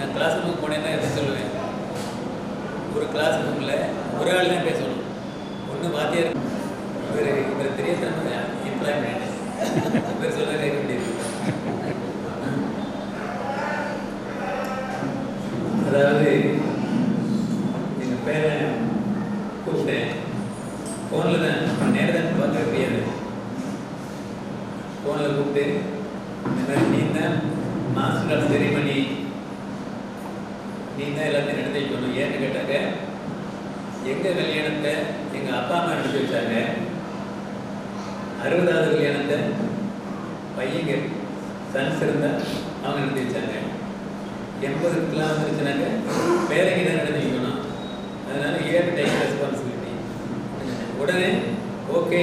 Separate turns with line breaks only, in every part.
நான் கிளாஸ் ரூமுக்கு போனேன்னா எதை சொல்லுவேன், ஒரு கிளாஸ் ரூமில் ஒரு ஆள் தான் பேசணும். ஒன்று வாத்தியார், இவர் தெரியாத எம்ப்ளாய் பண்ணிட்டேன், இவர் சொல்ல கேட்க வேண்டியது. அதாவது எங்கள் பேரை கூப்பிட்டேன், ஃபோனில் தான் நேரம் பார்க்க முடியாது. ஃபோனில் கூப்பிட்டு இந்த மாதிரி நீ தான் மாஸ்டர் செரிமனி, நீ தான் எல்லாத்தையும் நடத்தி வைக்கணும். ஏன்னு கேட்டாங்க, எங்கள் கல்யாணத்தை எங்கள் அப்பா அம்மா நடத்தி வச்சாங்க. 60வது கல்யாணத்தை பையங்க சன்ஸ் இருந்தால் அவங்க நடத்தி வச்சாங்க. 80க்குலாம் வந்துருச்சுனாங்க பேரங்க தான் நடத்தி வைக்கணும். அதனால டேக் ரெஸ்பான்சிபிலிட்டி. உடனே ஓகே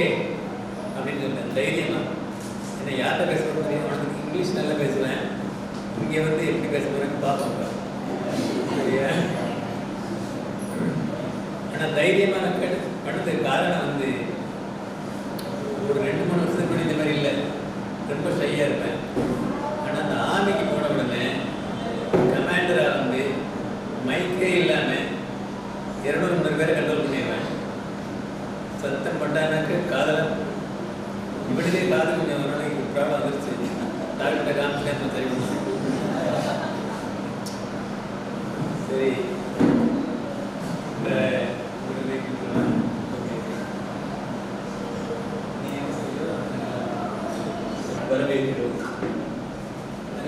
அப்படின்னு சொல்லிட்டேன் தைரியமாக. என்னை யார்கிட்ட பேச முடியும், அவனுக்கு இங்கிலீஷ் நல்லா பேசுவேன், இங்கே வந்து எப்படி பேச போகிறேன்னு பார்ப்போங்க. சரியா? ஆனால் தைரியமாக நான் பண்ணதுக்கு காரணம் வந்து ஒரு 2-3 வருஷத்துக்கு முன்னாடி இந்த மாதிரி இல்லை, ரொம்ப ஷையாக இருப்பேன். ஆனால் அந்த ஆர்மிக்கு போன உடனே கமாண்டராக வந்து மைக்கே இல்லாமல் 200-300 பேரை கண்ட்ரோல் பண்ணிடுவேன். சத்தம் பட்டானாக்கு காதலை இப்படிலே காது கொஞ்சம் ஒரு நாளைக்கு ப்ராப்ளம் வந்துருச்சு. டாக்டர்கிட்ட காமிச்சு சரி பண்ண சரி
வரவேற்கிறோம்.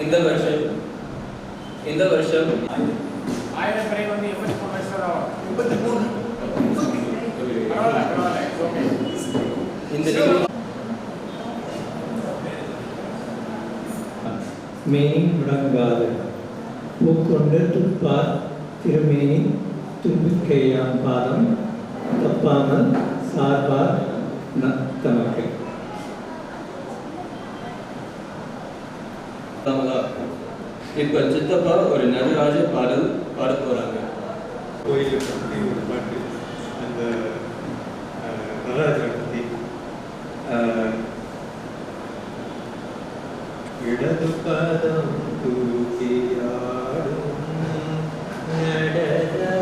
இந்த வருஷம்
ஆயிரம் பிறை வந்து 83 வயசு வரும். 83 பரவாயில்ல ஓகே.
இந்த
மேனி முடங்காது பூக்கொண்டு துப்பார் திருமேனி தும்பிக்கையாம் பாதம் தப்பாமல் சார்பார் தமக்கு.
இப்போ சித்தப்பா ஒரு நடராஜ பாடல் பாட போறாங்க.
கோயிலை பற்றி ஒரு பாட்டு, அந்த நடராஜரை பற்றி. இடது பாதம் தூக்கியாடும்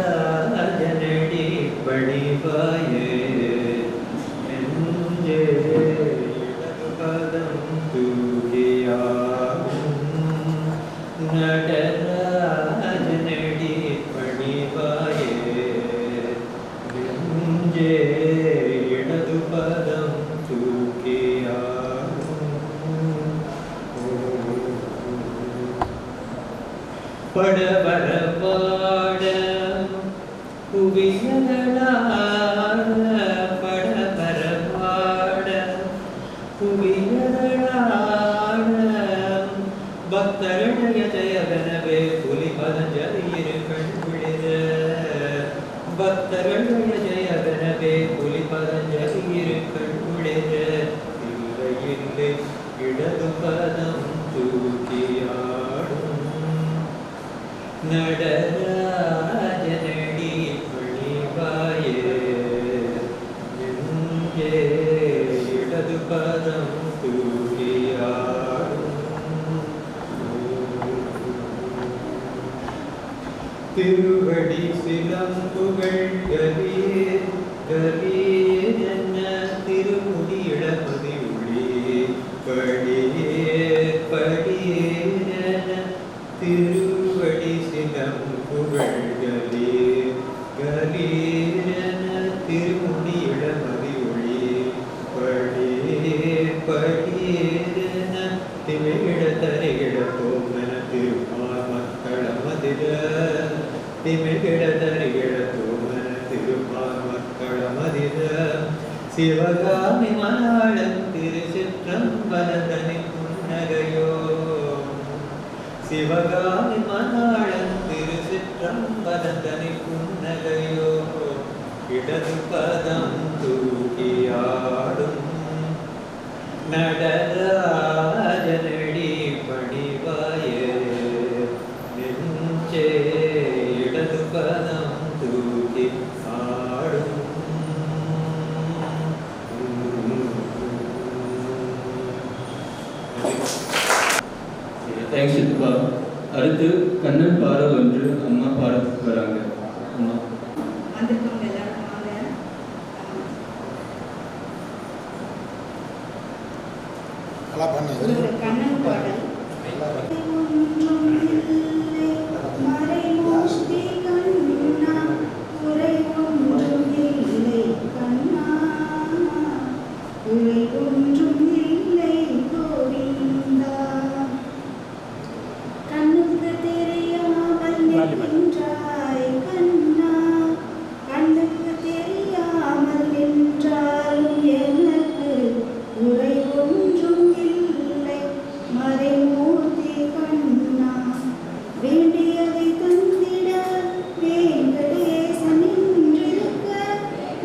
நடராஜனடி படிவாயே நெஞ்சே, இடது பாதம் தூக்கியாடும் நடராஜனடி படிவாயே நெஞ்சே, இடது பாதம் தூக்கியாடும். படபட பாட புவியதளாட, படபர பாட புவியதளாட, பக்தருடைய ஜெயகனவே புலி பதஞ்சலியிரு கண்குளிர, பக்தருடைய ஜெயகனவே புலி பதஞ்சலியிரு கண்குளிர. இல்லை இல்லை இடது பதம் தூக்கியாடும் நடராஜனடி பணிவாயே நெஞ்சே, இடது பதம் தூக்கியாடும். திருவடி சிலம்புகள் கலீர் கலீர் என்ன திருமுடி இளமதி ஒளி படியேர் படியேர் திருவடி சிலம்புகள் கலீர் கலீர் என திருமுடி இளமதி ஒளி படியேர் படியேர் என திமிழ தரையிட தோமன திருமால் மக்கள மதிர, திமிழ தரையிட தோமன திருமால் மக்கள மதிர. சிவகாமி மணாளன் திருச்சிற்றம்பலதனி புன்னகையோ, சிவகாமி மணாளன் திருச்சிற்றம்பலதனி புன்னகையோ, இடது பதம் தூக்கியாடும் நடராஜனடி பணிவாயே நெஞ்சே, இடது பதம் தூக்கி ஆடும்.
தேங்க்ஸ் சித்தப்பா. அடுத்து கண்ணன் பாடல் ஒன்று அம்மா பாடத்துக்கு வராங்க. அம்மா
வந்திருக்கவங்க எல்லாரும் வாங்க. ஒரு கண்ணன் பாடல். மறைமூர்த்தி கண்ணா குறை ஒன்றும் இல்லை கண்ணா குறை ஒன்றும் இல்லை கோவிந்தா கண்ணுக்கு தெரியாமல் நின்றாய் கண்ணா கண்ணுக்கு தெரியாமல் நின்றாலும் எனக்கு குறை ஒன்றும் இல்லை மறைமூர்த்தி கண்ணா வேண்டியதை தந்திட வேங்கடேசன் நின்றிருக்க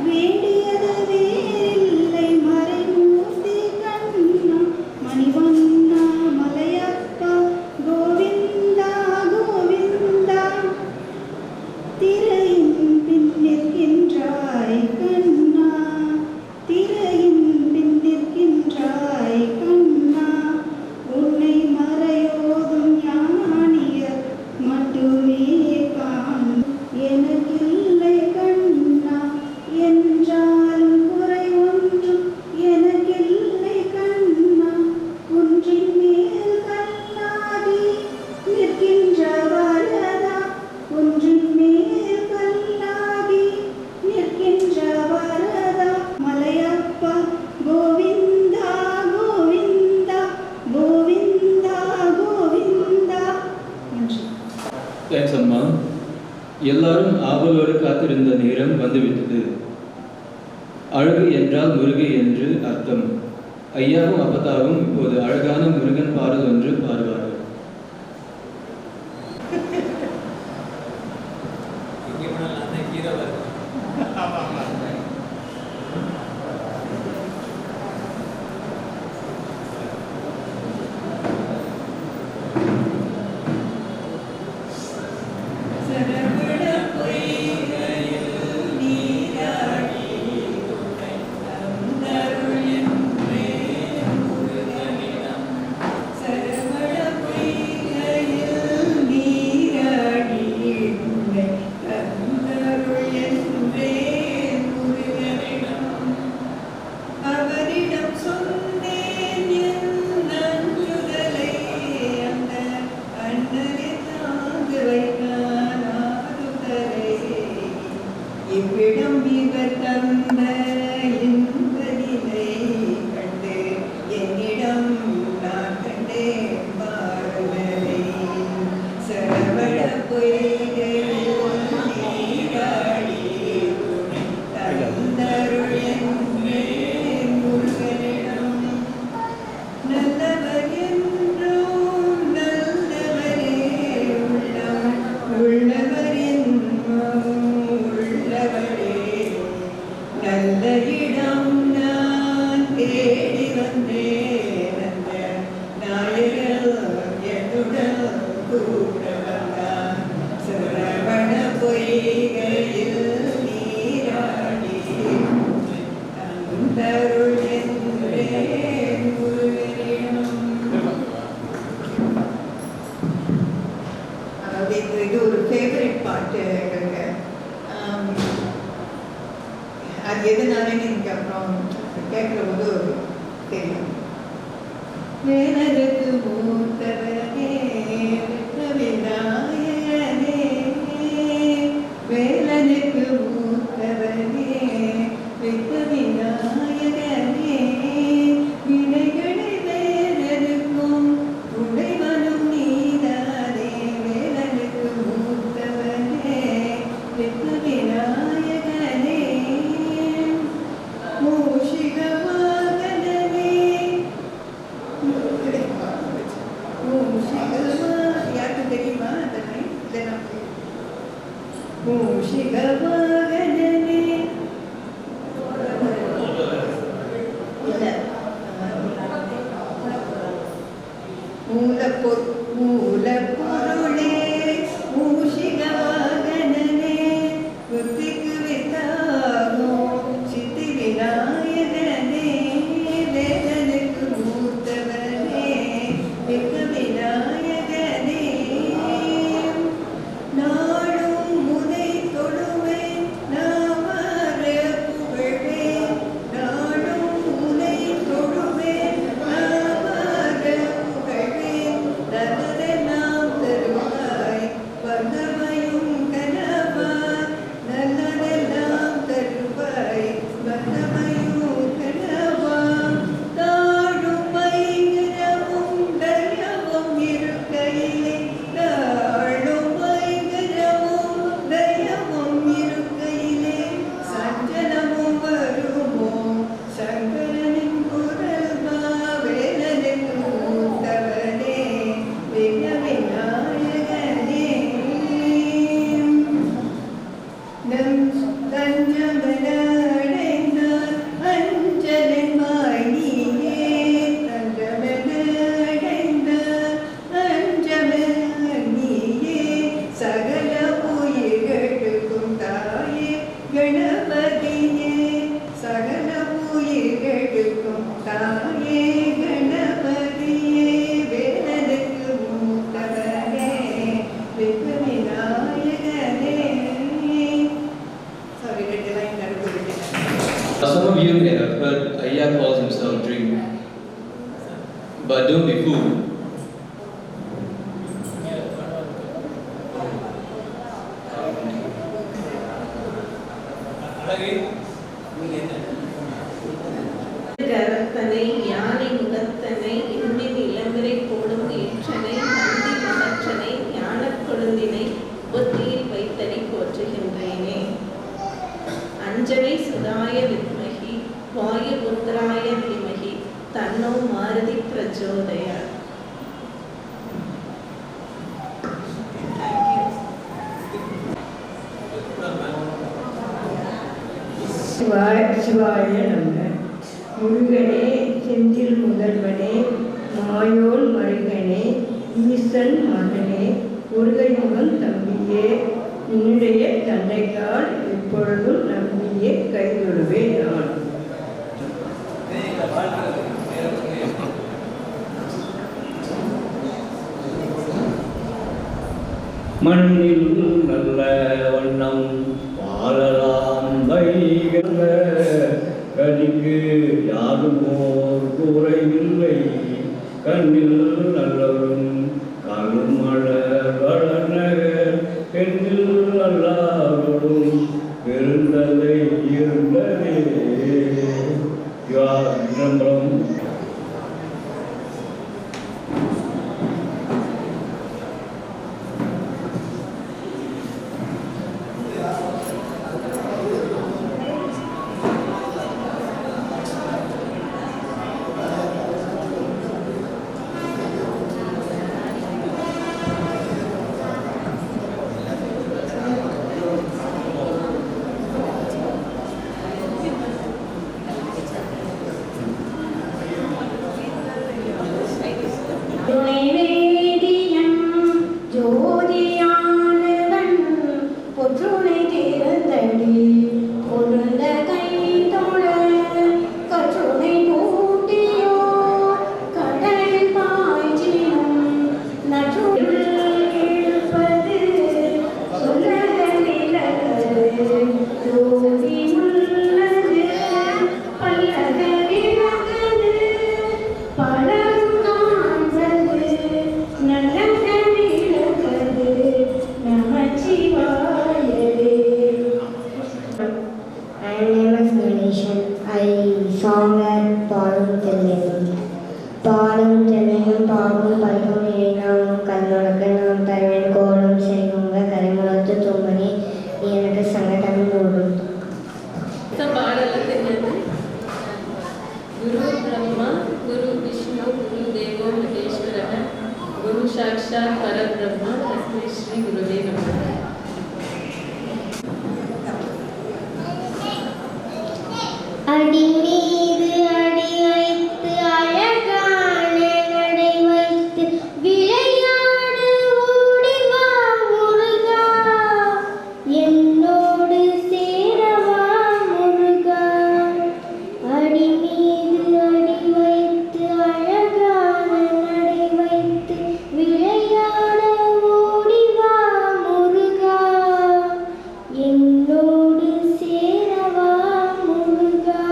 வேண்டியது வேறில்லை மறைமூர்த்தி கண்ணா மணிவண்ணா மலையப்பா கோவிந்தா கோவிந்தா திரையின் பின் நிற்கின்றாய் கண்ணா திரையின் பின் நிற்கின்றாய் கண்ணா உன்னை மறையோதும் ஞானியர் மட்டுமே காணும் எனக்கில்லை கண்ணா என்றாலும் குறை ஒன்றும் எனக்கில்லை கண்ணா ஒன்றின் மேல் கல்லாதி நிற்கின்ற வரதா ஒன்றின் மேல் கல்லாகி நிற்கின்ற வரதா மலையப்பா கோவிந்தா கோவிந்தா கோவிந்தா கோவிந்தா நன்றி.
தேங்க்ஸ் அம்மா. எல்லாரும் ஆவலோடு காத்திருந்த நேரம் வந்துவிட்டது. அழகு என்றால் முருகை என்று அர்த்தம். ஐயாவும் அப்பத்தாவும் இப்போது அழகான முருகன் பாடல் ஒன்று பாடுவார்கள்.
இங்கே போனால் நான் தான் ஹீரோவாக இருக்கேன்.
சரவண பொய்கையில் நீராடி தந்தருள் என்றே முருகனிடம் சரவண பொய்கையில் நீராடி உன்னை தந்தருள் என்றே முருகனிடம் அவரிடம் சொன்னேன் என் நஞ்சுதலை அந்த அண்ணனை தாங்கு வைக்கானாதுதலை இவ்விடம் இவர் தந்த இன்பதிலை கண்டு என்னிடம் நான் கண்டேன் பாருவதை சரவண பொய்கையில் நீராடி உன்னை தந்தருள் என்றே முருகனிடம் நல்லவர் என்றும் நல்லவரே உள்ளம் உள்ளவர் என்னும் உள்ளவரே நல்ல இடம் நான் தேடி வந்தேன் அந்த நாயகர் என்னுடன் கூட வந்தான் சரவண பொய்கையில் நீராடி தந்தருள் என்றே முருகனிடம். அதாவது இது ஒரு ஃபேவரட் பாட்டு எங்களுக்கு. அது எதனால எனக்கு அப்புறம் கேட்குற போது தெரியும். வேலருக்கு மூத்தவனே விநாயகனே வேலனுக்கு மூத்தவனே விநாயகனே வினைகளை வேலனுக்கும் துணைவனும் நீதானே வேலனுக்கு மூத்தவனே விநாயகனே மூஷிகவாகனே யாருக்கும் தெரியுமா அந்த மூஷிகவாகனே இல்ல மூலப்பொருளே மூஷிகவாகனே புத்திக்கு வித்தாகோ சித்தி விநாயகனே வேலனுக்கு மூத்தவனே விநாயகனே
சிவாய நம. முருகனே, செந்தில் முதல்வனே, மாயோன் மருகனே, ஈசன் மகனே, முருகைமுகன் தம்பியே, உன்னுடைய தந்தைக்கால் எப்பொழுதும் நம்பியே கைவிடுவேன் நான்.
மண்ணில் நல்ல வண்ணம் வாழலாம் வைகல்ல கதிக்கு யாரும் ஓர் குறைவில்லை. கண்ணில் நல்லவரும் காலும் மலர் வளநகர் பெண்ணில் நல்லாரோடும் பெருந்தலை இருந்ததே. நம்பரம்
साक्षात् परब्रह्म तस्मै श्री गुरुवे नमः.
அடி மீது அடி வைத்து அழகான நடை வைத்து விளையாடு ஓடி வா முருகா, என்னோடு சேரவா முருகா. அடி மீது அடி வைத்து அழகான நடை வைத்து விளையாட ஓடி வா முருகா, என்னோடு சேரவா முருகா.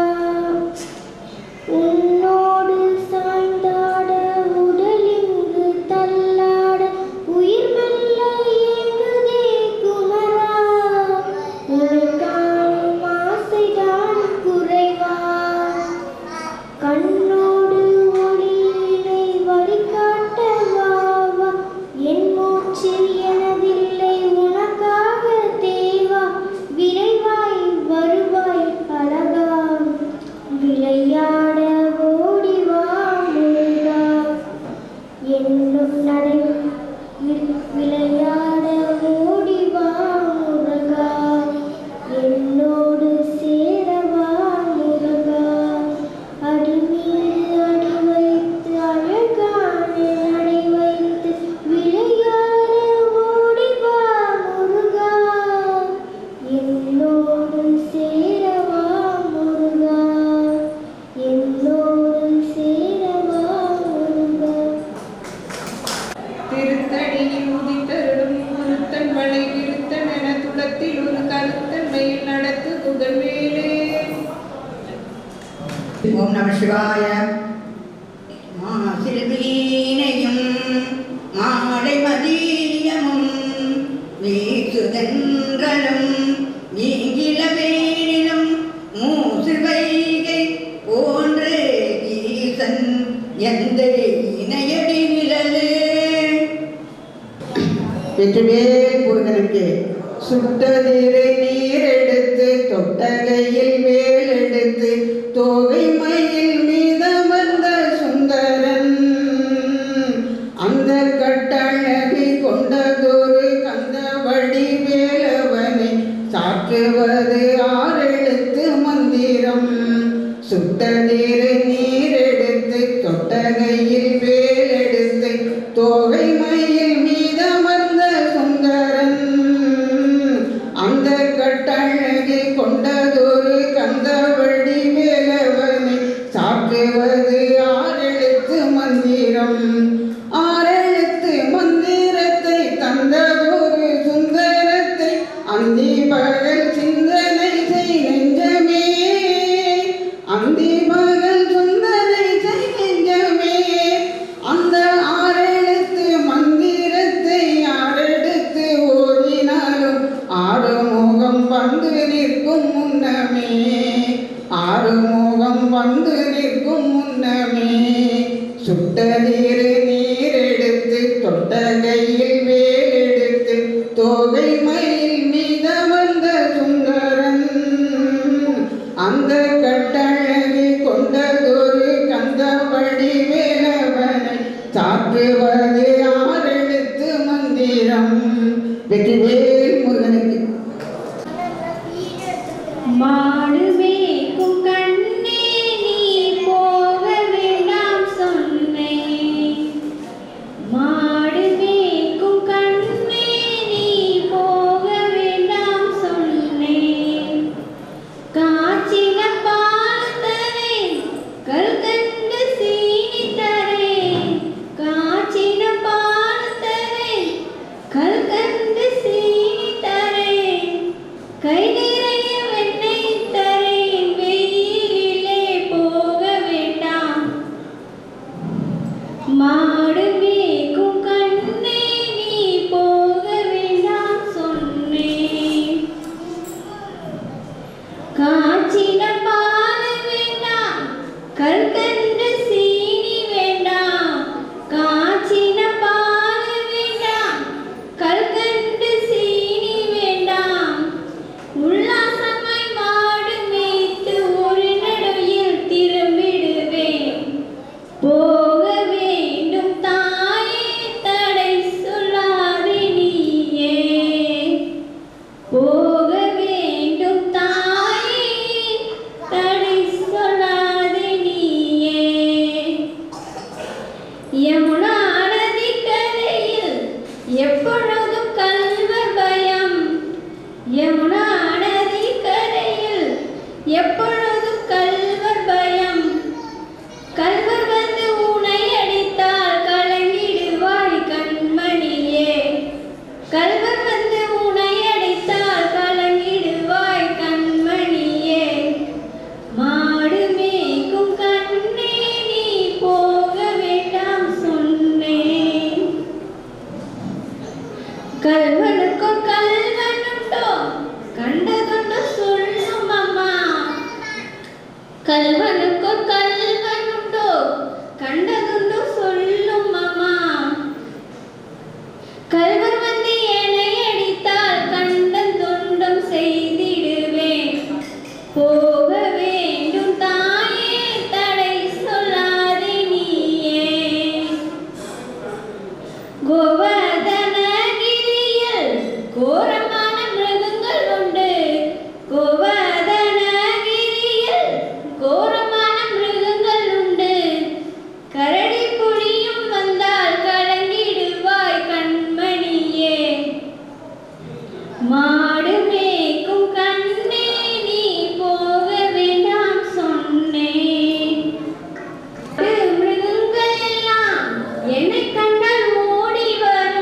உன்னோடு சாய்ந்தாட உடலிங்கு தள்ளாட உயிர் மெல்ல ஏங்குதே குமரா, உனக்கான ஆசைதான் குறைவா. கண்ணோடு ஒளியினை வழிகாட்ட வாவா, என் மூச்சில் எனதில்லை உனக்காக தேவா. விரைவாய் வருவாய் அழகா, விளையாட ஓடி வா முருகா, என்னும் நடை விளையாட ஓடி வா முருகா, என்னோடு சேரவா முருகா. அடி மீது அடி வைத்து அழகான நடை வைத்து விளையாட ஓடி வா முருகா, என்னோடு சேரவா முருகா, என்னோடு சேரவா முருகா.
திருத்தணியில் உதித்தருளும் ஒருத்தன் மலை விருத்தன் என துளத்தில் ஒரு கருத்தன்மையில் நடத்து புகழ் வேலே. ஓம் நம சிவாய. மாசில் வீணையும் மாலை மதியமும் வீசுதென்றலும் நீங்கில வேணிலும் மூசு வைகை போன்று ஈசன் எந்த இணையடி நிழலே. வெற்றிவேல் முருகனுக்கு சுட்டதிரை நீர் எடுத்து தொட்டகையில் வேல் எடுத்து தோகை மயில் மீதமர்ந்த சுந்தரன் அந்த கட்டழகை கொண்டதொரு கந்த வடி வேலவனை சாக்கிய சாற்றுவது ஆறெழுத்து மந்திரம் சுட்டதிரு நீரெடுத்து கொட்டகையில் வேலெடுத்து தோகை மயில் மீதமர்ந்த சுந்தரன் அந்த கட்டழகை கொண்டதொரு கந்தவடி வேலவனை சாற்றுவது ஆறெழுத்து மந்திரம் ஆறெழுத்து மந்திரத்தை தந்ததொரு சுந்தரத்தை அந்தி பகல் சிந்தனை செய் நெஞ்சமே அந்தி பகல் சிந்தனை செய் நெஞ்சமே அந்த ஆறெழுத்து மந்திரத்தை ஆறெடுத்து ஓதினாலும் ஆறுமுகம் வந்து நிற்கும் முன்னமே ஆறுமுகம் வந்து நிற்கும் முன்னமே சுட்டதிரு நீரெடுத்து தொட்டகையில் வேலெடுத்து தோகை மயில் மீதமர்ந்த சுந்தரன் அந்த கட்டழகை கொண்டதொரு கந்தவடி வேலவனை சாற்றுவது ஆறெழுத்து மந்திரம். வெற்றிவேல் முருகனுக்கு.
மாடு மேய்க்கும் கண்ணே நீ போக வேண்டாம் சொன்னேன் மாடு மேய்க்கும் கண்ணே நீ போக வேண்டாம் சொன்னேன் காய்ச்சின பால் தரேன் கல்கண்டு சீனி தரேன் காய்ச்சின பால் தரேன் கல்கண்டு சீனி தரேன் கை நிறைய வெண்ணெய் தரேன் வெயிலிலே போக வேண்டாம் மாடு மேய்க்கும் கண்ணே நீ போக வேண்டாம் சொன்னேன் காய்ச்சின பால் வேண்டாம் கல்கண்டு சீனி வேண்டாம் காய்ச்சின பால் வேண்டாம் கல்கண்டு சீனி வேண்டாம் உல்லாசமாய் மாடு மேய்த்து ஒரு நடுவில் திரும்பிடுவேன் போக வேண்டும் தாயே தடை சொல்லாதே நீயே போக வேண்டும் தாயே தடை சொல்லாதே நீயே யமுனா நதி கரையில் எப்பொழுதும் கல்வர் பயம் யமுனா நதி கரையில் எப்பொழுதும் கல்வர் பயம் கல்வர் வந்து உனை அடித்தால் கலங்கிடுவாய் கண்மணியே கல்வர் வந்து உனை அடித்தால் கலங்கிடுவாய் கண்மணியே மாடு மேய்க்கும் கண்ணே நீ போக வேண்டாம் சொன்னேன் கல்வனுக்கும் கல்வனுண்டோ கண்டதுண்டு சொல்லும் அம்மா கல்வனுக்கும் கல்வனுண்டோ கண்டதுண்டு சொல்லும் அம்மா கல்வர் வந்து என்னை அடித்தால் கண்டம் துண்டம் செய்திடுவேன் போக வேண்டும் தாயே தடை சொல்லாதே நீயே கோவர்தனகிரியில் கோரமான மிருகங்கள் உண்டு கோவர்தனகிரியில் கோரமான மிருகங்கள் உண்டு கரடி புலியும் வந்தால் கலங்கிடுவாய் கண்மணியே மாடு மேய்க்கும் கண்ணே நீ போக வேண்டாம் சொன்னேன் மிருகங்கள் எல்லாம் என்னை கண்டால் ஓடி வரும்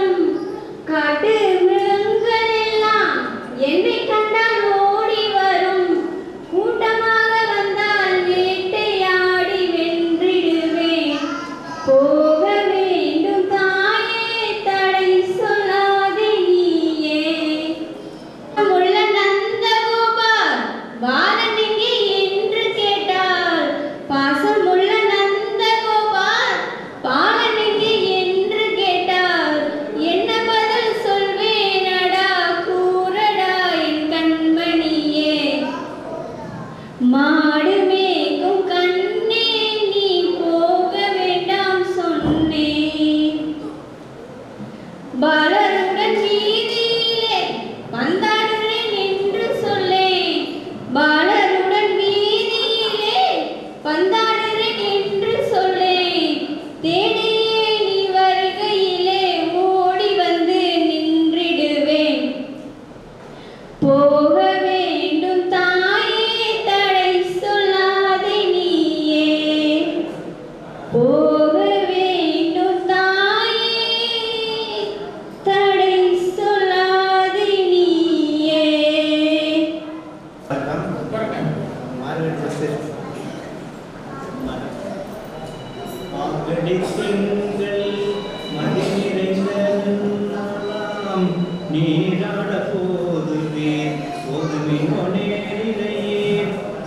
நீராட போதுவீர் போதுவினோ நேரிலேயே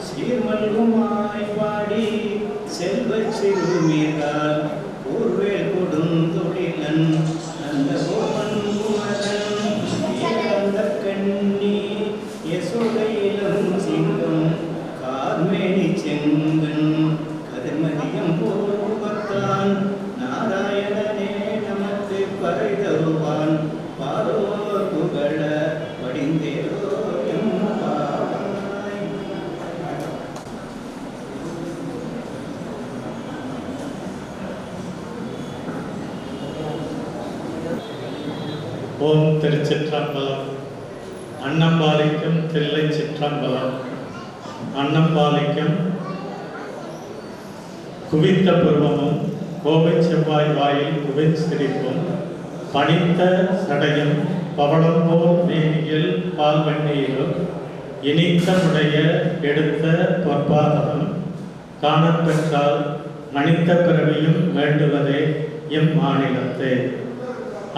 சீர்மல்குமாய் பாடி செல்வச் சிறுமீர்கள் ஊர்வேல் கொடுந்தொழிலன் நல்ல கோமன் குமரன் இறந்த கண்ணி யசோதையிலும் சிங்கம் கார்மேனி செங்கன் கதிர்மதியம் போர்வத்தான் நாராயணனே நமக்கு பறை தருவான் பாரோர் புகழ படிந்தேரோ
ஓம் திருச்சிற்றம்பலம். அன்னம்பாலிக்கும் தில்லை சிற்றம்பலம். அன்னம்பாலிக்கும் குவித்த புருவமும் கோவை செவ்வாய் வாயில் குவிச்சிரிப்பும் பணித்த சடையும் பவளம் போல் மேனியில் பால் வெண்ணீரும் இனித்த முடைய எடுத்த பொற்பாதமும் காணப்பெற்றால் மணித்த பிறவியும் வேண்டுவதே இம்மாநிலத்தே.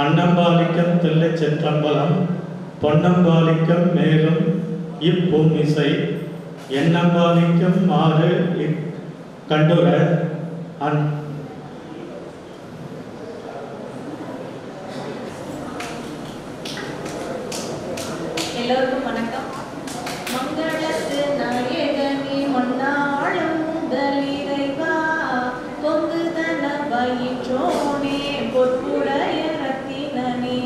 அன்னம்பாலிக்கும் தில்லை சிற்றம்பலம் பொன்னம்பாலிக்கும் மேலும் இப்பூமிசை எண்ணம்பாலிக்கும் மாறு கண்டுர
எல்லோருக்கும் வணக்கம். மங்களத்து நாயகனே மன்னாளும் முதலிறைவா பொங்குதன வயிற்றோனே பொற்புடைய ரத்தினனே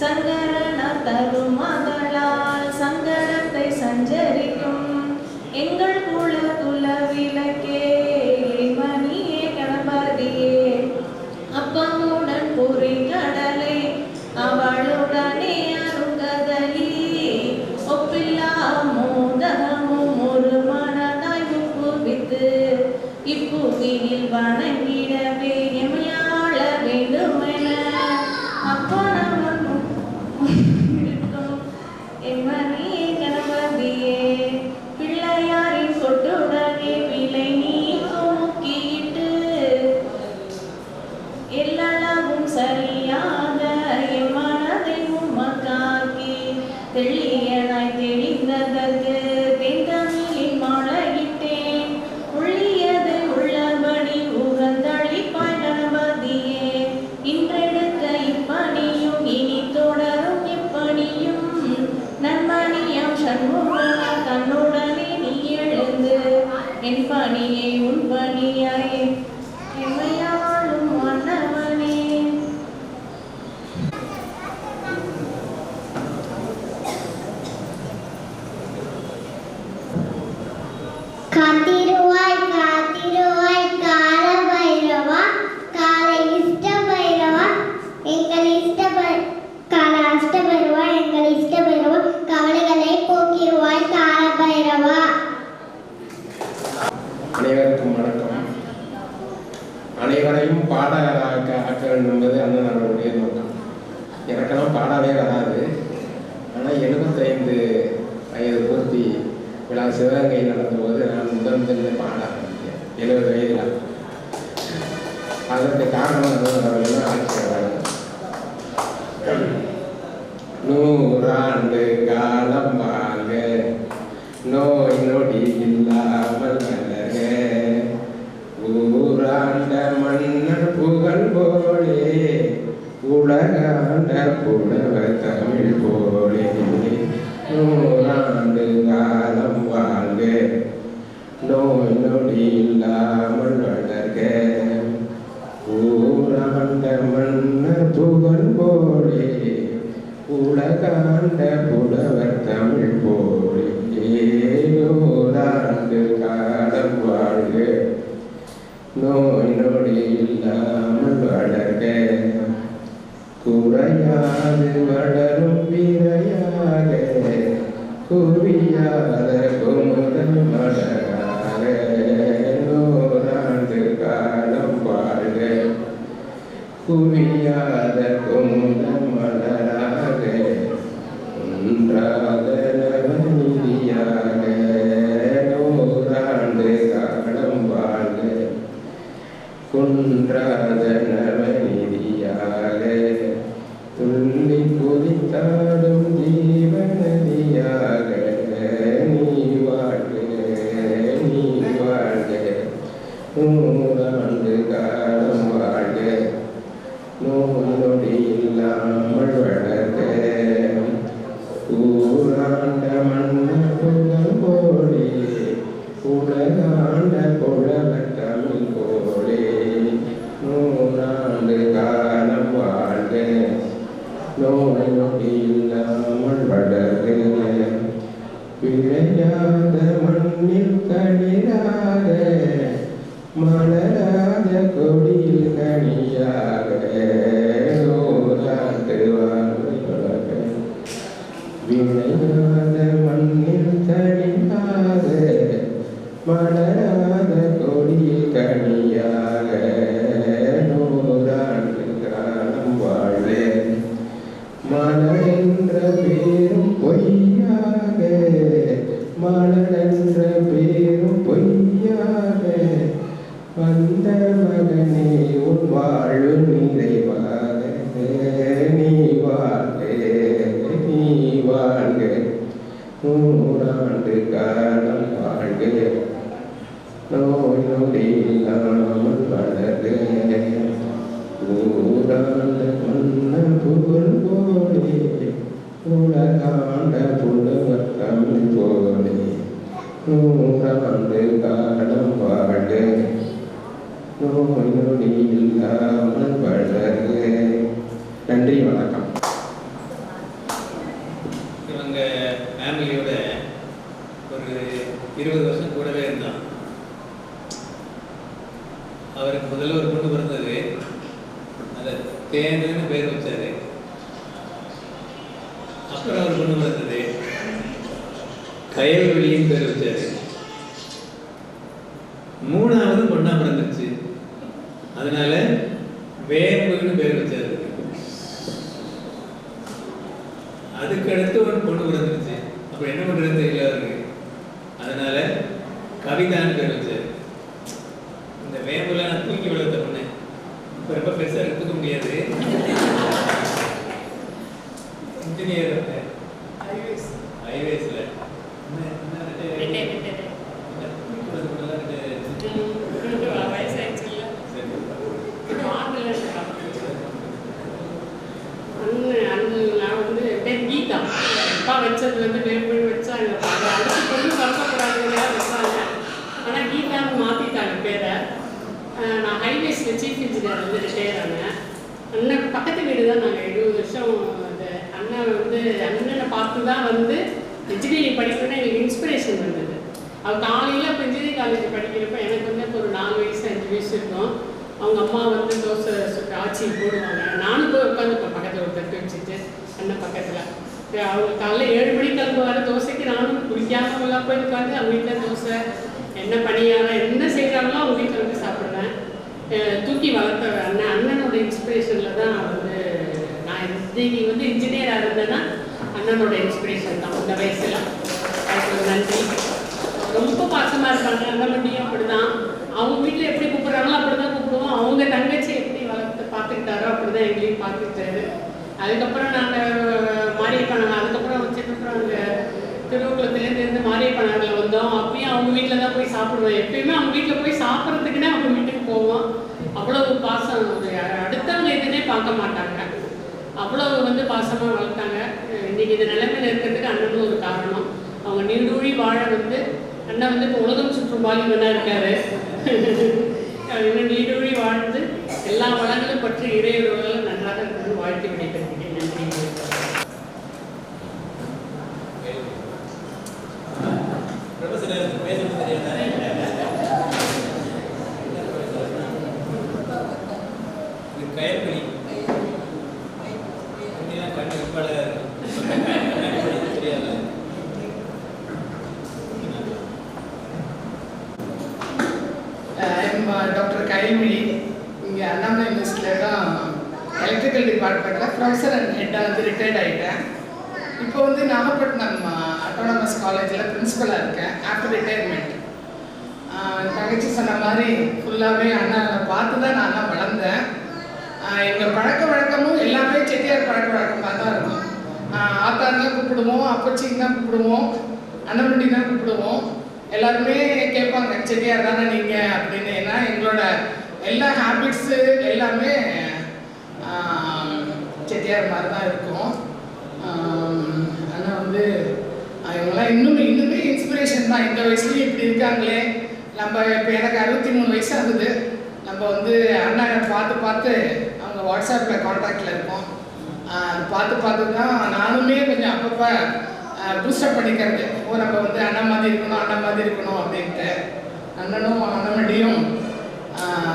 சங்கரன தருமகளால் சங்கடத்தை சஞ்சரிக்கும் எங்கள் குல விளக்கே மணியே கணபதியே அப்பமுடன் பொறி கடலை அவளுடனே அருங்கதலி ஒப்பில்லா மோதகமும் ஒரு மனதாய் உப்புவித்து இப்புவியில் வணங்கிடவே எமையாள வேண்டுமென அப்பனவன் இருக்கும் எம்மணியே கணபதியே பிள்ளையாரின் கொட்டுடனே விலை நீக்கும் முக்கிட்டு எல்லளவும் சரியாக என் மனதை உமக்காக்கி தெளியனாய் தெளிந்ததற்கு தென்தமிழில் மாலையிட்டேன் உள்ளியது உள்ளபடி உகந்தளிப்பாய் கணபதியே இன்றெடுத்த இப்பணியும் இனி தொடரும் எப்பணியும் நன்மணியம் சண்முகன தன்னுடனே நீ எழுந்து என் பணியை உன் பணியாய் எம்மையாளும் மன்னவனே.
காத்திருவாய் காத்திருவாய் கால பைரவா கால இஷ்ட பைரவா எங்கள் கால அஷ்ட பைரவா எங்கள் இஷ்ட பைரவா கவலைகளை போக்கிடுவாய் கால பைரவா.
அனைவருக்கும் வணக்கம். அனைவரையும் பாடகராக ஆக்க வேண்டும் என்பது அண்ணனுடைய நோக்கம். எனக்கெல்லாம் பாடவே வராது. ஆனால் 75 வயது பூர்த்தி விழா சிவகங்கை நடந்தபோது நான் முதல் பாட ஆரம்பித்தேன் 70 வயதில். அதற்கு காரணம் அவர்கள் ஆட்சியாளர் 100 ஆண்டு காலம் வாங்க நோய் நொடி இல்லாமல் வளர்க ஊராண்ட மன்னர் புகழ் போலே உலகாண்ட புலவர் தமிழ் போலே 100 ஆண்டு காலம் வாழ்க நோய் நொடி இல்லாமல் வளர்க ஊராண்ட மன்னர் புகழ் போலே உலகாண்ட புலவர் தமிழ் போலே 100 ஆண்டு காலம் வாழ்க நோய் நொடி இல்லாமல் வளர்க குறையாது வளரும் விரையாக குவியாத குமுதல் மலராக 100 ஆண்டு காலம் வாழ்க குவியாத குமுதல் மலராக ஒன்றாக நவநிதியாக 100 ஆண்டு காலம் வாழ்க குன்றாத நவநிதியாக துள்ளி குதித்தார் நோய் நொடி இல்லாமல் வளரு விளையாத மண்ணில் கனிதாக மலராத கொடியில் கனியாக நூறாண்டு வாழ்வை வளர விளையாத மண்ணில் கனியாக மலராத கொடியில் கனியாக நூறாண்டு காலம் வாழ மலரென்ற பேரும் பொய்யாக மலரென்ற பேரும் பொய்யாக வந்த மகனே உன் வாழ்வு நிறைவாக நீ வாழ்க நீ வாழ்க நூறாண்டு காலம் வாழ்க நோய் நொடி இல்லாமல் வளர்க ஊராண்ட மன்ன புகழ் போலே உலகாண்ட புலவர் தமிழ் போலே நூறாண்டு காலம் வாழ்க நோய் நொடி இல்லாமல் வளர்க. நன்றி, வணக்கம்.
இவங்க ஃபேமிலியோட ஒரு 20 வருஷம் கூடவே இருந்தான். அவருக்கு முதல்ல ஒரு பொண்ணு பிறந்தது, அதை தேனுன்னு பேர் வச்சாரு. அப்புறம் ஒரு பொண்ணு பிறந்தது, கயல்வெளின்னு பேர் வச்சாரு. 3வது பொண்ணா பிறந்துச்சு, அதனால வேம்புன்னு பேர் வச்சாரு. அதுக்கடுத்து ஒரு பொண்ணு பிறந்துருச்சு, அப்ப என்ன பண்றது தெரியல அவருக்கு, அதனால கவிதான்னு பேர் வச்சாரு. இந்த வேம்புல நான் தூக்கி வளர்த்த பொண்ணு, இப்ப ரொம்ப பெருசா எடுத்துக்க முடியாது. இன்ஜினியர் ஹைவேஸ்ல
நான் வந்து பேர் கீதா. அப்பா வச்சது வந்து வேம்புன்னு வச்சாங்க, அடுத்து பொண்ணு சொல்லக்கூடாதுன்னு வச்சாங்க. ஆனால் கீதான்னு மாற்றிட்டாங்க பேரை. நான் ஹைவேஸில் சீஃப் இன்ஜினியர் வந்து ரிட்டையர் ஆனேன். அண்ணன் பக்கத்து வீடு தான். நாங்கள் 20 வருஷம் அந்த அண்ணன் வந்து அண்ணனை பார்த்து தான் வந்து இன்ஜினியரிங் படிக்கணும்னா எங்களுக்கு இன்ஸ்பிரேஷன் வந்தது. அவர் காலையில் இப்போ இன்ஜினியரிங் காலேஜ் படிக்கிறப்ப எனக்கு வந்து இப்போ ஒரு 4 வயசு 5 வயசு இருக்கும். அவங்க அம்மா வந்து தோசை சுட்டு ஆச்சி போடுவாங்க. நானும் போய் உட்காந்துப்பேன் பக்கத்தில் ஒரு தட்டு வச்சுட்டு அண்ணன் பக்கத்தில். அவங்க காலையில் 7 மணிக்கு கிளம்புவார் தோசைக்கு. நானும் குடிக்காமலாம் போய் உட்காந்து அவங்க வீட்டில் தோசை என்ன பணியாரம் என்ன செய்கிறாங்களோ அவங்க வீட்டில் வந்து சாப்பிட்றேன். தூக்கி வளர்த்த அண்ணனோட இன்ஸ்பிரேஷனில் தான் வந்து நான் இன்னைக்கு வந்து இன்ஜினியராக இருந்தேன்னா அண்ணனோட இன்ஸ்பிரேஷன் தான். இந்த வயசில் அதுக்கு நன்றி. ரொம்ப பாசமாக இருப்பாங்க. அண்ணன் வண்டியும் அப்படி தான். அவங்க வீட்டில் எப்படி கூப்பிட்றாங்களோ அப்படி தான் கூப்பிடுவோம். அவங்க தங்கச்சி எப்படி வளர்த்து பார்த்துக்கிட்டாரோ அப்படி தான் எங்களையும் பார்த்துக்கிட்டாரு. அதுக்கப்புறம் நாங்கள் மாரியப்பனாங்க, அதுக்கப்புறம் வச்சதுக்கப்புறம் அங்கே திருவக்குளத்துலேருந்து மாரியப்பனாரில் வந்தோம். அப்பயும் அவங்க வீட்டில் தான் போய் சாப்பிடுவோம். எப்பயுமே அவங்க வீட்டில் போய் சாப்பிட்றதுக்குன்னே அவங்க வீட்டுக்கு போவோம். அவ்வளோ பாசம், அடுத்தவங்க எதுனே பார்க்க மாட்டாங்க. அவ்வளோ வந்து பாசமாக வளர்த்தாங்க. இன்றைக்கி இந்த நிலைமையில் இருக்கிறதுக்கு அண்ணனும் ஒரு காரணம். அவங்க நீடூழி வாழ வந்து அண்ணன் வந்து இப்போ உலகம் சுற்றும் வாலிபனாக இருக்காரு. இன்னும் நீடூழி வாழ்ந்து எல்லா வளங்களும் பற்றி இறையுறவுகளும் நன்றாக இருக்கிறது வாழ்த்து விடைபெறுகிறேன். நன்றி.
கயல்வெளி தெரியாது.
டாக்டர் கயல்வெளி. இங்கே அண்ணாமலை யூனிவர்சிட்டியில் தான் எலக்ட்ரிக்கல் டிபார்ட்மெண்ட்டில் ப்ரொஃபஸர் அண்ட் ஹெட்டாக வந்து ரிட்டையர்ட் ஆகிட்டேன். இப்போ வந்து நாகப்பட்டினம் அட்டானமஸ் காலேஜில் பிரின்ஸிபலாக இருக்கேன் ஆஃப்டர் ரிட்டையர்மெண்ட். தங்கச்சி சொன்ன மாதிரி ஃபுல்லாகவே அண்ணனை பார்த்து தான் நான் தான் வளர்ந்தேன். எங்கள் பழக்க வழக்கமும் எல்லாமே செட்டியார் பழக்க வழக்கமாக தான் இருக்கும். ஆத்தான் தான் கூப்பிடுவோம், அப்பச்சிங்க தான் கூப்பிடுவோம், அண்ணன்மண்டி தான் கூப்பிடுவோம். எல்லாருமே கேட்பாங்க செட்டியார் தானே நீங்கள் அப்படின்னு. ஏன்னா எங்களோட எல்லா ஹேபிட்ஸு எல்லாமே செட்டியார் மாதிரி தான் இருக்கும். ஆனால் வந்து இவங்கெல்லாம் இன்னுமே இன்ஸ்பிரேஷன் தான். இந்த வயசுலேயும் இப்படி இருக்காங்களே. நம்ம இப்போ எனக்கு 63 வயசு ஆகுது. நம்ம வந்து அண்ணனை பார்த்து அவங்க வாட்ஸ்அப்பில் கான்டாக்டில் இருக்கோம். அது பார்த்து தான் நானுமே கொஞ்சம் அப்பப்போ பூஸ்டப் பண்ணிக்கிறது. நம்ம வந்து அண்ணன் மாதிரி இருக்கணும் அப்படின்ட்டு. அண்ணனும் அண்ணமடியும்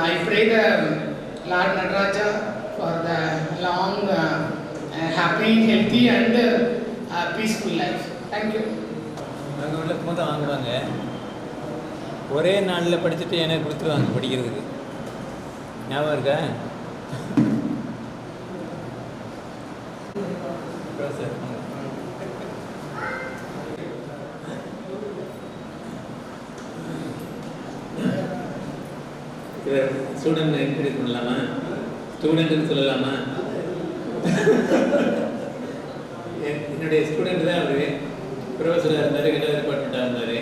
I pray the lord Nataraja for the long happy healthy and peaceful life. Thank you.
அங்கே உள்ள மொத்தம் வாங்குவாங்க, ஒரே நாளில் படிச்சுட்டு எனக்கு கொடுத்துருவாங்க படிக்கிறதுக்கு. ஞாபகம் இருக்கா? ஸ்டூடெண்ட் இன்ட்ரடியூஸ் பண்ணலாமா? ஸ்டூடெண்ட்னு சொல்லலாமா? என்னுடைய ஸ்டூடெண்ட் தான் அவர். ப்ரொஃபஸராக இருந்தார், ஹெட் டிபார்ட்மெண்ட்டாக இருந்தார்.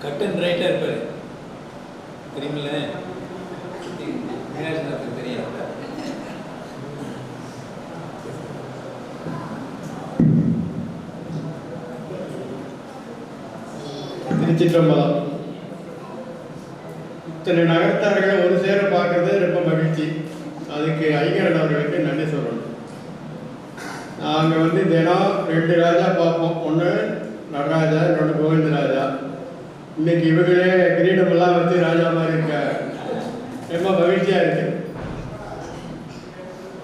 கட் அண்ட் ரைட்டாக இருப்பார். தெரியுமில்ல? தெரியும்.
திருச்சிற்றம்பலம். இத்தனை நகரத்தார்களை ஒரு சேர பார்க்கறது ரொம்ப மகிழ்ச்சி. அதுக்கு ஐங்கரன் அவர்களுக்கு நன்றி சொல்லணும். நாங்கள் வந்து தினம் 2 ராஜா பார்ப்போம். ஒன்று நடராஜா, இன்னொன்று கோவிந்தராஜா. இன்னைக்கு இவங்களே கிரீடமெல்லாம் வச்சு ராஜா மாதிரி இருக்க ரொம்ப மகிழ்ச்சியாக இருக்கு.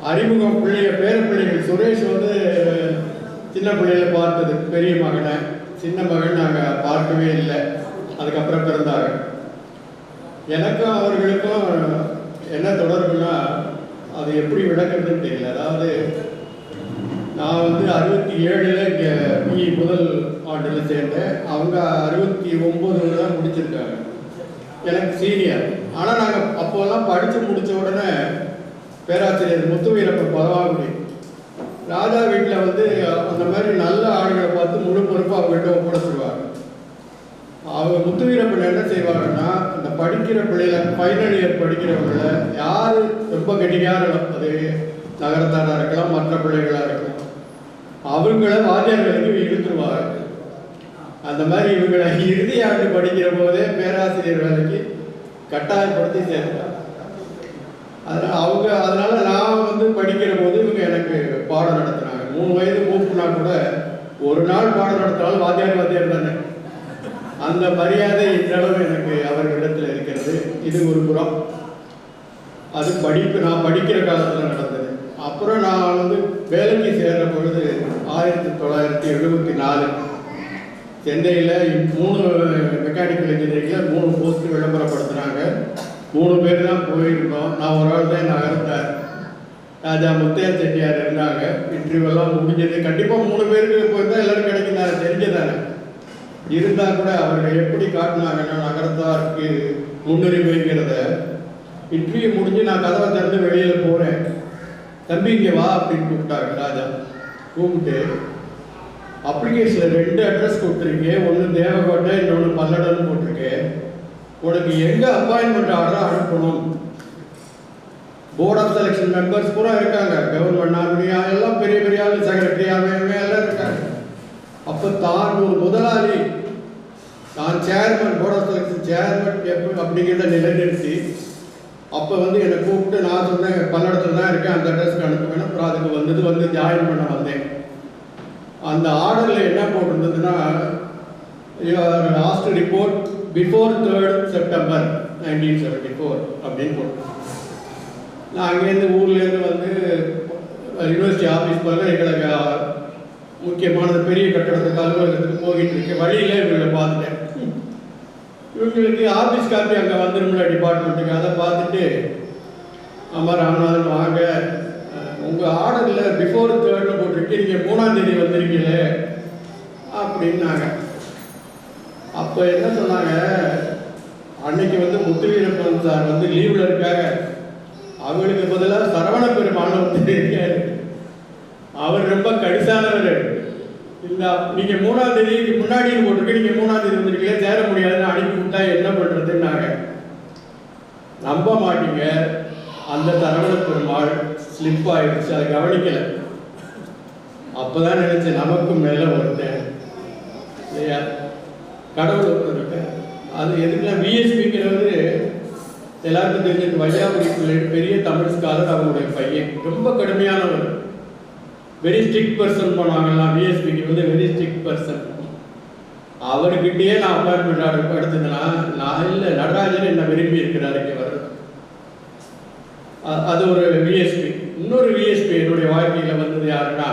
அறிமுகம் பேர பிள்ளைகள் சுரேஷ் வந்து சின்ன பிள்ளையில பார்த்தது, பெரிய மகனை. சின்ன மகன் நாங்கள் பார்க்கவே இல்லை, அதுக்கப்புறம் பிறந்தாங்க. எனக்கும் அவர்களுக்கும் என்ன தொடர்புனா அது எப்படி விளக்குறதுன்னு தெரியல. அதாவது நான் வந்து 67 இங்கே பிஇ முதல் ஆண்டில் சேர்ந்தேன். அவங்க 69 தான் முடிச்சிருக்காங்க, எனக்கு சீனியர். ஆனால் நாங்கள் அப்போல்லாம் படித்து முடித்த உடனே பேராசிரியர் முத்துவீரப்பன் பரவாகுடி ராஜா வீட்டில் வந்து அந்த மாதிரி நல்ல ஆளுகளை பார்த்து முழு பொறுப்பு அவங்ககிட்ட ஒப்படைச்சிருவாங்க. அவங்க முத்துவீரப்பன் என்ன செய்வாங்கன்னா, அந்த படிக்கிற பிள்ளைகளை ஃபைனல் இயர் படிக்கிறவங்கள யார் ரொம்ப கெட்டிக்காரோ, அது நகரத்தாராக இருக்கலாம், மற்ற பிள்ளைகளாக இருக்கலாம், அவங்கள வாத்தியார்களுக்கு இழுத்துருவாங்க. அந்த மாதிரி இவங்களை இறுதி ஆண்டு படிக்கிற போதே பேராசிரியர் வேலைக்கு கட்டாயப்படுத்தி சேர்த்தாங்க. அதனால நான் வந்து படிக்கிற போது இவங்க எனக்கு பாடம் நடத்தினாங்க. 3 வயது மூப்புனா கூட ஒரு நாள் பாடம் நடத்தினாலும் வாத்தியார் தானே. அந்த மரியாதை இன்றளவு எனக்கு அவர்களிடத்தில் இருக்கிறது. இது ஒரு புறம். அது நான் படிக்கிற காலத்தில் நடந்தது. அப்புறம் நான் வந்து வேலைக்கு சேர்ற பொழுது 1974 சென்னையில் 3 மெக்கானிக்கல் இன்ஜினியரிங்கில் 3 போஸ்ட் விளம்பரப்படுத்தினாங்க. 3 பேர் தான் போயிருந்தோம். நான் ஒரு ஆள் தான் நகர்ந்தார். ராஜா முத்தையா செட்டியார் இருந்தாங்க. இன்டர்வியூலாம் முடிஞ்சது. கண்டிப்பாக 3 பேருக்கு போயிருந்தால் எல்லோரும் கிடைக்கிறாங்க, தெரிஞ்சதானே. இருந்தால் கூட அவர்கள் எப்படி காட்டினாங்கன்னா, நகரத்தாருக்கு முன்னுரிமைங்கிறத. இன்டர்வியூ முடிஞ்சு நான் கதவை திறந்து வெளியில் போகிறேன். தம்பி இங்கே வா அப்படின்னு கூப்பிட்டாங்க. ராஜா கூப்பிட்டு, அப்ளிகேஷனில் 2 அட்ரஸ் கொடுத்துருக்கீங்க, ஒன்று தேவகோட்டை, இன்னொன்று பல்லடம்னு போட்டிருக்கேன். உனக்கு எங்கே அப்பாயின்மெண்ட் ஆர்டர் அனுப்பணும்? போர்ட் ஆஃப் செலெக்ஷன் மெம்பர்ஸ் பூரா இருக்காங்க, கவர்மெண்ட் நாமினியா எல்லாம் பெரிய பெரிய ஆள், செக்ரட்டரி எல்லாம் இருக்காங்க. அப்போ தான் ஒரு முதலாளி, தான் chairman, board of selection chairman அப்படிங்கிறத நிலைநிறுத்தி அப்போ வந்து என்னை கூப்பிட்டு, நான் சொன்னேன் பல்லடத்தில் தான் இருக்கேன், அந்த அட்ரஸ்க்கு அனுப்புவேன். அப்புறம் அதுக்கு வந்து ஜாயின் பண்ண வந்தேன். அந்த ஆர்டரில் என்ன போட்டிருந்ததுன்னா, you are asked to report before 3rd September 1974 அப்படின்னு போட்டோம். நான் அங்கேருந்து ஊர்லேருந்து வந்து யூனிவர்சிட்டி ஆஃபீஸ் போக எங்களுக்கு முக்கியமான பெரிய கட்டடத்துக்கு அலுவலகத்துக்கு போயிட்டு இருக்கேன். வழியிலே இவங்களை பார்த்துட்டேன். இவங்களுக்கு ஆஃபீஸ் காப்பி அங்கே வந்துடும்ல டிபார்ட்மெண்ட்டுக்கு. அதை பார்த்துட்டு, அம்மா ராமநாதன் வாங்க, உங்கள் ஆர்டரில் பிஃபோர் 3rd போட்டிருக்கு, நீங்கள் 3ஆம் தேதி வந்திருக்கீங்களே அப்படின்னாங்க. அப்போ என்ன சொன்னாங்க, அன்னைக்கு வந்து முத்துவீரப்பன் சார் வந்து லீவில் இருக்காங்க, அவங்களுக்கு பதிலாக சரவண பெருமாள் வந்து இருக்காரு. அவர் ரொம்ப கடிசானவர். இந்த நீங்கள் 3ஆம் தேதிக்கு முன்னாடி போட்டிருக்கு, நீங்கள் 3ஆம் தேதி வந்திருக்கீங்க, சேர முடியாதுன்னு அனுப்பி விட்டா என்ன பண்ணுறதுன்னாங்க. நம்ப மாட்டீங்க, அந்த சரவண பெருமாள் ஸ்லிப் ஆயிடுச்சு, அதை கவனிக்கலை. அப்போ தான் நினச்சேன், நமக்கும் மேலே ஒருத்தன் இல்லையா, கடவுள் ஒருத்தர் இருக்கு. அது எதுக்குன்னா, விஎஸ்பிங்கிறவர் எல்லாருக்கும் தெரிஞ்சது வையாபுரி பிள்ளைன்னு பெரிய தமிழ் ஸ்காலர், அவங்களுடைய பையன் ரொம்ப கடுமையானவர், வெரி ஸ்ட்ரிக்ட் பர்சன் போனாங்கலாம். விஎஸ்பிக்கு வந்து வெரி ஸ்ட்ரிக்ட் பர்சன். அவர்கிட்டயே நான் அப்பாயின்மெண்ட் எடுத்ததுன்னா நான் இல்லை, நடராஜன் என்ன விரும்பி இருக்கிறாரு இங்கே வர்றது. அது ஒரு விஎஸ்பி. இன்னொரு விஎஸ்பி என்னுடைய வாழ்க்கையில் வந்தது யாருன்னா,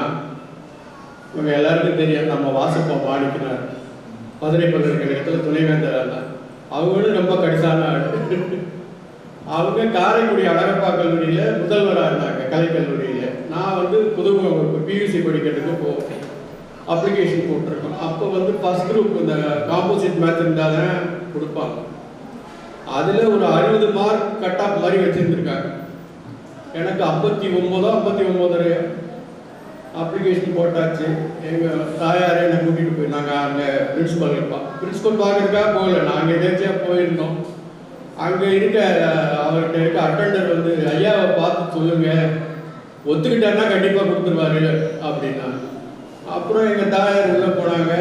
இவங்க எல்லாருக்கும் தெரியும், நம்ம வாசப்பா மாணிக்கிறார், மதுரை பல்கலைக்கழகத்தில் துணைவேந்தர். அவங்களும் ரொம்ப கடிசான ஆள். அவங்க காரைக்குடி அழகப்பா கல்லூரியில் முதல்வராக இருந்தாங்க, கலைக்கல்லூரியில். நான் வந்து புது பியூசி படிக்கிறதுக்கு போவேன், அப்ளிகேஷன் போட்டிருக்கோம். அப்போ வந்து ஃபஸ்ட் குரூப் இந்த காம்போசிட் மேத்ஸ் இருந்தால் தான் கொடுப்பாங்க. அதில் ஒரு 60 மார்க் கட் ஆஃப் மாதிரி வச்சுருந்துருக்காங்க. எனக்கு 59 அப்ளிகேஷன் போட்டாச்சு. எங்கள் தாயாரே என்னை கூட்டிகிட்டு போய் நாங்கள் அங்கே பிரின்ஸிபல் பார்க்கறதுக்காக போகல, நாங்கள் எதாச்சியாக போயிருந்தோம். அங்கே இருக்க அவர்கிட்ட இருக்க அட்டெண்டர் வந்து ஐயாவை பார்த்து சொல்லுங்கள், ஒத்துக்கிட்டாருன்னா கண்டிப்பாக கொடுத்துருவாரு அப்படின்னா. அப்புறம் எங்கள் தாயார் உள்ளே போனாங்க,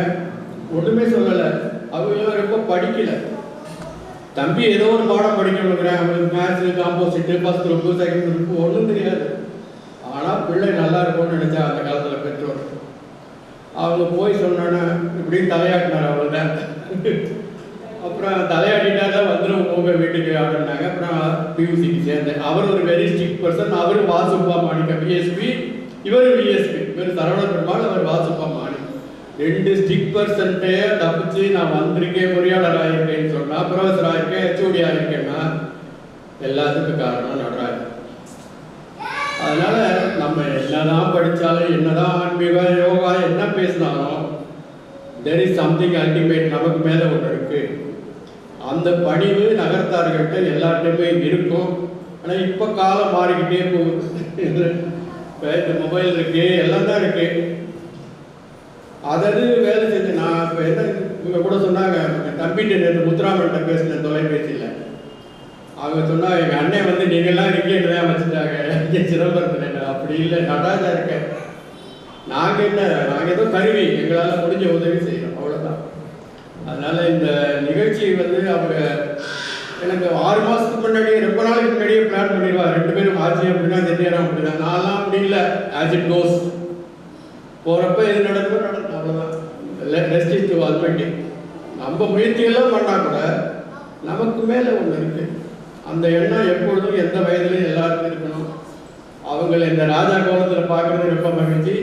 ஒன்றுமே சொல்லலை. அவங்க ரொம்ப படிக்கலை. தம்பி ஏதோ ஒரு பாடம் படிக்கணுங்கிறேன், அவங்களுக்கு maths, composite, first group, second group ஒன்றும் தெரியாது. ஆனால் பிள்ளை நல்லா இருக்கும்னு நினச்சா அந்த காலத்தில் பெற்றோர். அவங்க போய் சொன்னோன்னே இப்படின்னு தலையாட்டினார் அவங்கள்ட்ட. அப்புறம் தலையாட்டிட்டா தான் வந்துடும் உங்கள் வீட்டுக்கு அப்படின்னாங்க. அப்புறம் பியூசிக்கு சேர்ந்தேன். அவர் ஒரு வெரி ஸ்ட்ரிக்ட் பர்சன். அவர் வாசுப்பா மாணிக்க பிஎஸ்பி, இவர் விஎஸ்பி. இவர் சரவண பெருமாள், அவர் வாசுப்பா மாணிக்கம். 2 ஸ்ட்ரிக்ட் பர்சன்ட்டே தப்பிச்சு நான் வந்திருக்கேன், பொறியாளர் ஆகியிருக்கேன்னு சொன்னால், ப்ரொஃபஸர் ஆகிருக்கேன், ஹெச்ஓடி ஆகிருக்கேன்னா எல்லாத்துக்கும் காரணம் நடராஜன். அதனால நம்ம என்னதான் படித்தாலும், என்னதான் ஆன்மீகம், யோகா என்ன பேசினாலும், தெர் இஸ் சம்திங் அல்டிமேட். நமக்கு மேலே ஒன்று இருக்கு. அந்த பணிவு நகர்த்தார்கிட்ட எல்லார்ட்டையுமே இருக்கும். ஆனால் இப்போ காலம் மாறிக்கிட்டே போகுது. இப்போ இந்த மொபைல் இருக்கு, எல்லாம் தான் இருக்கு. அதாவது வேலை செஞ்சு நான் இப்போ என்ன இவங்க கூட சொன்னாங்க, தம்பிட்டு நேற்று முத்துராமன்ட்ட பேசினேன் தொலைபேசியில். அவங்க சொன்னால் எங்கள் அண்ணன் வந்து நீங்கள்லாம் இருக்கேன்னு தான் வச்சுட்டாங்க இங்கே சிதம்பரத்தில். அப்படி இல்லை, நடராஜா இருக்கேன். நாங்கள் என்ன, நாங்கள் ஏதோ கருவி, எங்களால் முடிஞ்ச உதவி செய்யணும், அவ்வளோதான். அதனால் இந்த நிகழ்ச்சி வந்து அவங்க எனக்கு 6 மாதத்துக்கு முன்னாடியே, ரொம்ப நாளைக்கு முன்னாடியே பிளான் பண்ணிடுவா. 2 பேரும் ஆச்சு அப்படின்னா தெரியாதான் அப்படிதான். நான்லாம் அப்படி இல்லை, ஆஸ் இட் கோஸ். போகிறப்ப எது நடக்குமோ நடக்கும், அவ்வளோதான். Rest is to almighty. நம்ம முயற்சியெல்லாம் பண்ணால் கூட நமக்கு மேலே ஒன்று இருக்குது. அந்த எண்ணம் எப்பொழுதும் எந்த வயதுலையும் எல்லாருக்கும் இருக்கணும். அவங்களை இந்த ராஜா கோலத்தில் பார்க்குறது ரொம்ப மகிழ்ச்சி.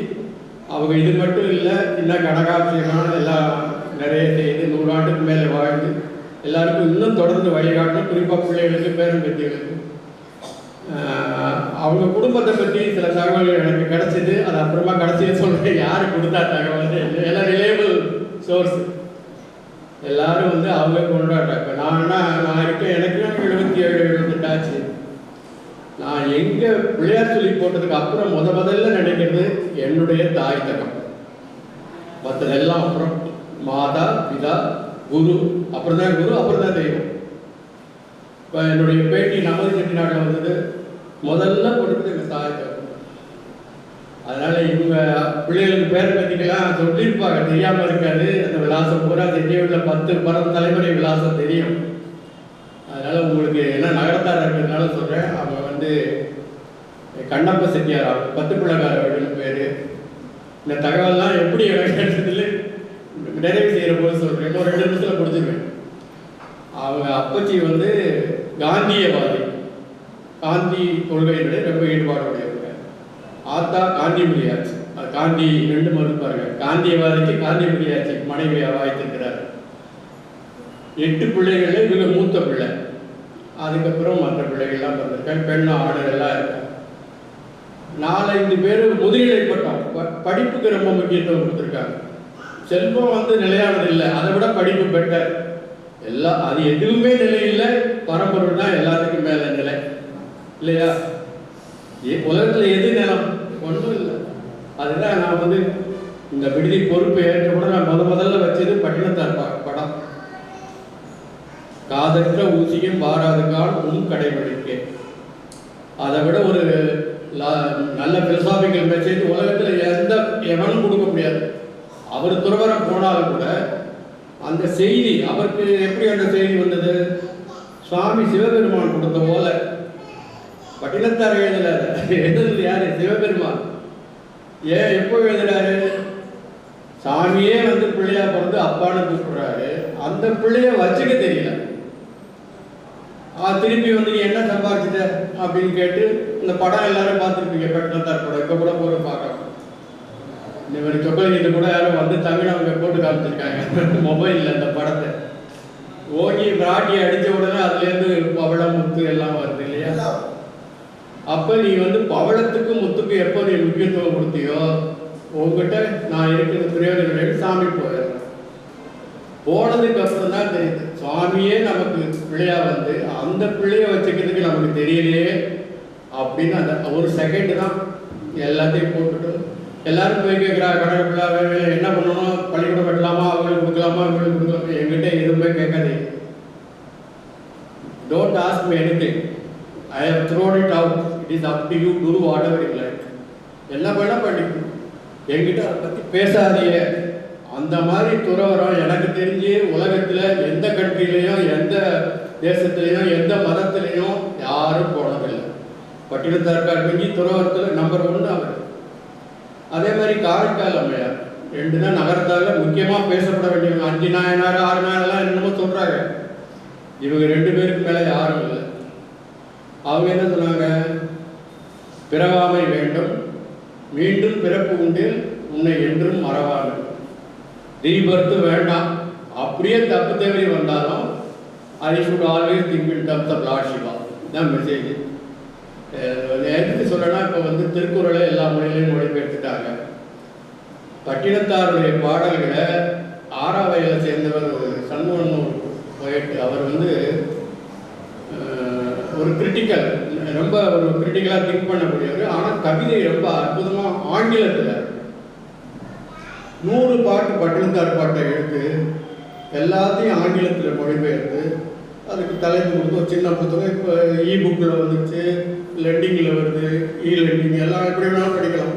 அவங்க இது மட்டும் இல்லை, இன்னும் கனகாட்சியமான எல்லாம் நிறைய செய்து 100 ஆண்டுக்கு மேலே வாழ்ந்து எல்லாருக்கும் இன்னும் தொடர்ந்து வழிகாட்டணும். குறிப்பாக பிள்ளைகளுக்கு, பேரம்பேத்திகளுக்கு. அவங்க குடும்பத்தை பற்றி சில தகவல்கள் எனக்கு கிடைச்சிது. அது அப்புறமா கடைசியாக சொல்கிறேன் யார் கொடுத்தா தகவல். எல்லாம் ரிலேபிள் சோர்ஸ். எல்லாரும் வந்து அவங்க கொண்டாடுறாங்க. நான் இருக்கேன், எனக்கு 77, 78 ஆச்சு. நான் எங்கே பிள்ளையார் சொல்லி போட்டதுக்கு அப்புறம் முதல்ல நினைக்கிறது என்னுடைய தாய் தகம். மற்றதெல்லாம் அப்புறம் மாதா, பிதா, குரு, அப்புறம் தான் குரு, அப்புறம் தான் தெய்வம். இப்போ என்னுடைய பேட்டி நமது செட்டிநாட்டில் வந்தது, முதல்ல கொடுத்தது எங்கள் தாய் தகம். அதனால் இவங்க பிள்ளைகளுக்கு பேரை பற்றிக்கலாம் சொல்லியிருப்பாங்க, தெரியாமல் இருக்காது. அந்த விலாசம் பூரா தெரியவில்லை, 10 தலைமுறை விலாசம் தெரியும். அதனால் உங்களுக்கு என்ன நகரத்தார் இருக்கிறதுனால சொல்கிறேன். அவங்க வந்து கண்ணப்ப செட்டியார், அவங்க 10 பிள்ளைக்கார வீடுன்னு பேர். இந்த தகவல்லாம் எப்படி எனக்கு எடுத்ததில் நிறைவு செய்கிற போது சொல்கிறேன். இன்னும் 2 நிமிஷத்தில் முடிச்சிருவேன். அவங்க அப்பச்சி வந்து காந்தியவாதி, காந்தி கொள்கையினுடைய ரொம்ப ஈடுபாடு உடையவங்க. ஆத்தா காந்திமதி ஆச்சு. அது காந்தி 2 மறுப்பாருங்க. காந்தியவாதிக்கு காந்திமதி ஆச்சு மனைவியாக வாய்த்திருக்கிறார். 8 பிள்ளைகளில் இவங்க மூத்த பிள்ளை. அதுக்கப்புறம் மற்ற பிள்ளைகள்லாம் வந்திருக்காங்க, பெண்ணு ஆடு எல்லாம் இருக்காங்க. 4-5 பேர் முதுநிலை பட்டம், படிப்புக்கு ரொம்ப முக்கியத்துவம் கொடுத்துருக்காங்க. செல்வம் வந்து நிலையானது இல்லை, அதை விட படிப்பு பெட்டர். எல்லாம் அது எதுவுமே நிலையில்லை, பரம்பொருள் தான் எல்லாத்துக்கும் மேலே நிலை இல்லையா? உலகத்தில் எது நிலம் ஒன்றும் இல்லை. அதுதான் நான் வந்து இந்த விடுதி பொறுப்பு ஏற்ற கூட நான் முதல்ல வச்சது பட்டினத்தார் படம். காதற்ற ஊசியும் வாராதுக்கால் கடைபிடிக்க. அதை விட ஒரு நல்ல பிலசாபிக்கல் மெசேஜ் உலகத்தில் எவனும் கொடுக்க முடியாது. அவர் துறவரம் போனாலும் கூட அந்த செய்தி அவருக்கு எப்படி அந்த செய்தி வந்தது? சுவாமி சிவபெருமான் கொடுத்த ஓலை. பட்டினத்தார் எழுதுறது யாரு? சிவபெருமான். ஏன் எப்போ எழுதுறாரு? சாமியே வந்து பிள்ளையா பிறந்து அப்பான்னு கூப்பிடுறாரு. அந்த பிள்ளைய வச்சுக்க தெரியல. திருப்பி வந்து நீ என்ன சம்பாதிச்சிட்ட அப்படின்னு கேட்டு இந்த படம் எல்லாரும் பார்த்துருப்பீங்க, பட்டினத்தார் படம். இப்போ கூட போகிற பார்க்கலாம். இந்த மாதிரி சொக்கலிங்கிட்ட கூட யாரும் வந்து தமிழவங்க போட்டு காமிச்சிருக்காங்க மொபைலில் அந்த படத்தை. ஓகி பிராட்டி அடித்த உடனே அதுலேருந்து பவளம் முத்து எல்லாம் வருது இல்லையா? அப்போ நீ வந்து பவளத்துக்கு முத்துக்கு எப்போ நீ முக்கியத்துவம் கொடுத்தியோ உங்ககிட்ட நான் இருக்கிறது பிரயோஜனம் சாமி போயிடுறேன். போனதுக்கு அப்புறம் தான் தெரியுது சுவாமியே நமக்கு பிள்ளையா வந்து அந்த பிள்ளைய வச்சுக்கிறதுக்கு நமக்கு தெரியலையே அப்படின்னு. அந்த ஒரு செகண்ட் தான் எல்லாத்தையும் போட்டுட்டு எல்லாரும் போய் கேட்குறா, கடவுள் பிள்ளை வேலை என்ன பண்ணணும், பள்ளிக்கூடம் கட்டலாமா, அவங்களுக்கு கொடுக்கலாமா, அவங்களுக்கு கொடுக்கலாமா. என்கிட்ட எதுவுமே கேட்காது. Don't ask me anything. I have thrown it out. It is up to you to do whatever you like. என்ன பண்ண பண்ணிக்கணும். என்கிட்ட அதை பற்றி பேசாதீங்க. அந்த மாதிரி துறவரம் எனக்கு தெரிஞ்சு உலகத்தில் எந்த கண்ட்ரிலையும் எந்த தேசத்துலேயும் எந்த மதத்துலேயும் யாரும் போனதில்லை. பட்டினத்தார் மிஞ்சி துறவரத்தில் நம்பர் 1 அவர். அதே மாதிரி காரைக்கால் அம்மையார் 2 தான் நகரத்தால் முக்கியமாக பேசப்பட வேண்டியவங்க. 5 நாயனார் 6 நாயெல்லாம் என்னமோ சொல்கிறாங்க. இவங்க 2 பேருக்கு மேலே யாரும் இல்லை. அவங்க என்ன சொன்னாங்க? பிறவாமை வேண்டும், மீண்டும் பிறப்பு உண்டு, உன்னை என்றும் மறவாது. ரீபர்த்து வேண்டாம். அப்படியே தப்பு தவறி வந்தாலும் I should always think in terms of Lord Shiva. தான் மெசேஜ். எதுக்கு சொல்லனா, இப்போ வந்து திருக்குறளை எல்லா மொழியிலையும் மொழிபெயர்த்துட்டாங்க. பட்டினத்தாருடைய பாடல்களை 6ஆம் வயதில் சேர்ந்தவர் சண்முகன் போயிட்டு அவர் வந்து ஒரு கிரிட்டிக்கல், ரொம்ப ஒரு கிரிட்டிக்கலாக திங்க் பண்ணக்கூடியவர். ஆனால் கவிதை ரொம்ப அற்புதமாக ஆங்கிலத்தில் 100 பாட்டு பட்டினத்தார் பாட்டை எடுத்து எல்லாத்தையும் ஆங்கிலத்தில் மொழிபெயர்த்து அதுக்கு தலைப்பு கொடுத்து ஒரு சின்ன புத்தகம். இப்போ புக்கில் வந்துச்சு, லெண்டிங்கில் வருது, லெண்டிங் எல்லாம் எப்படி வேணாலும் படிக்கலாம்.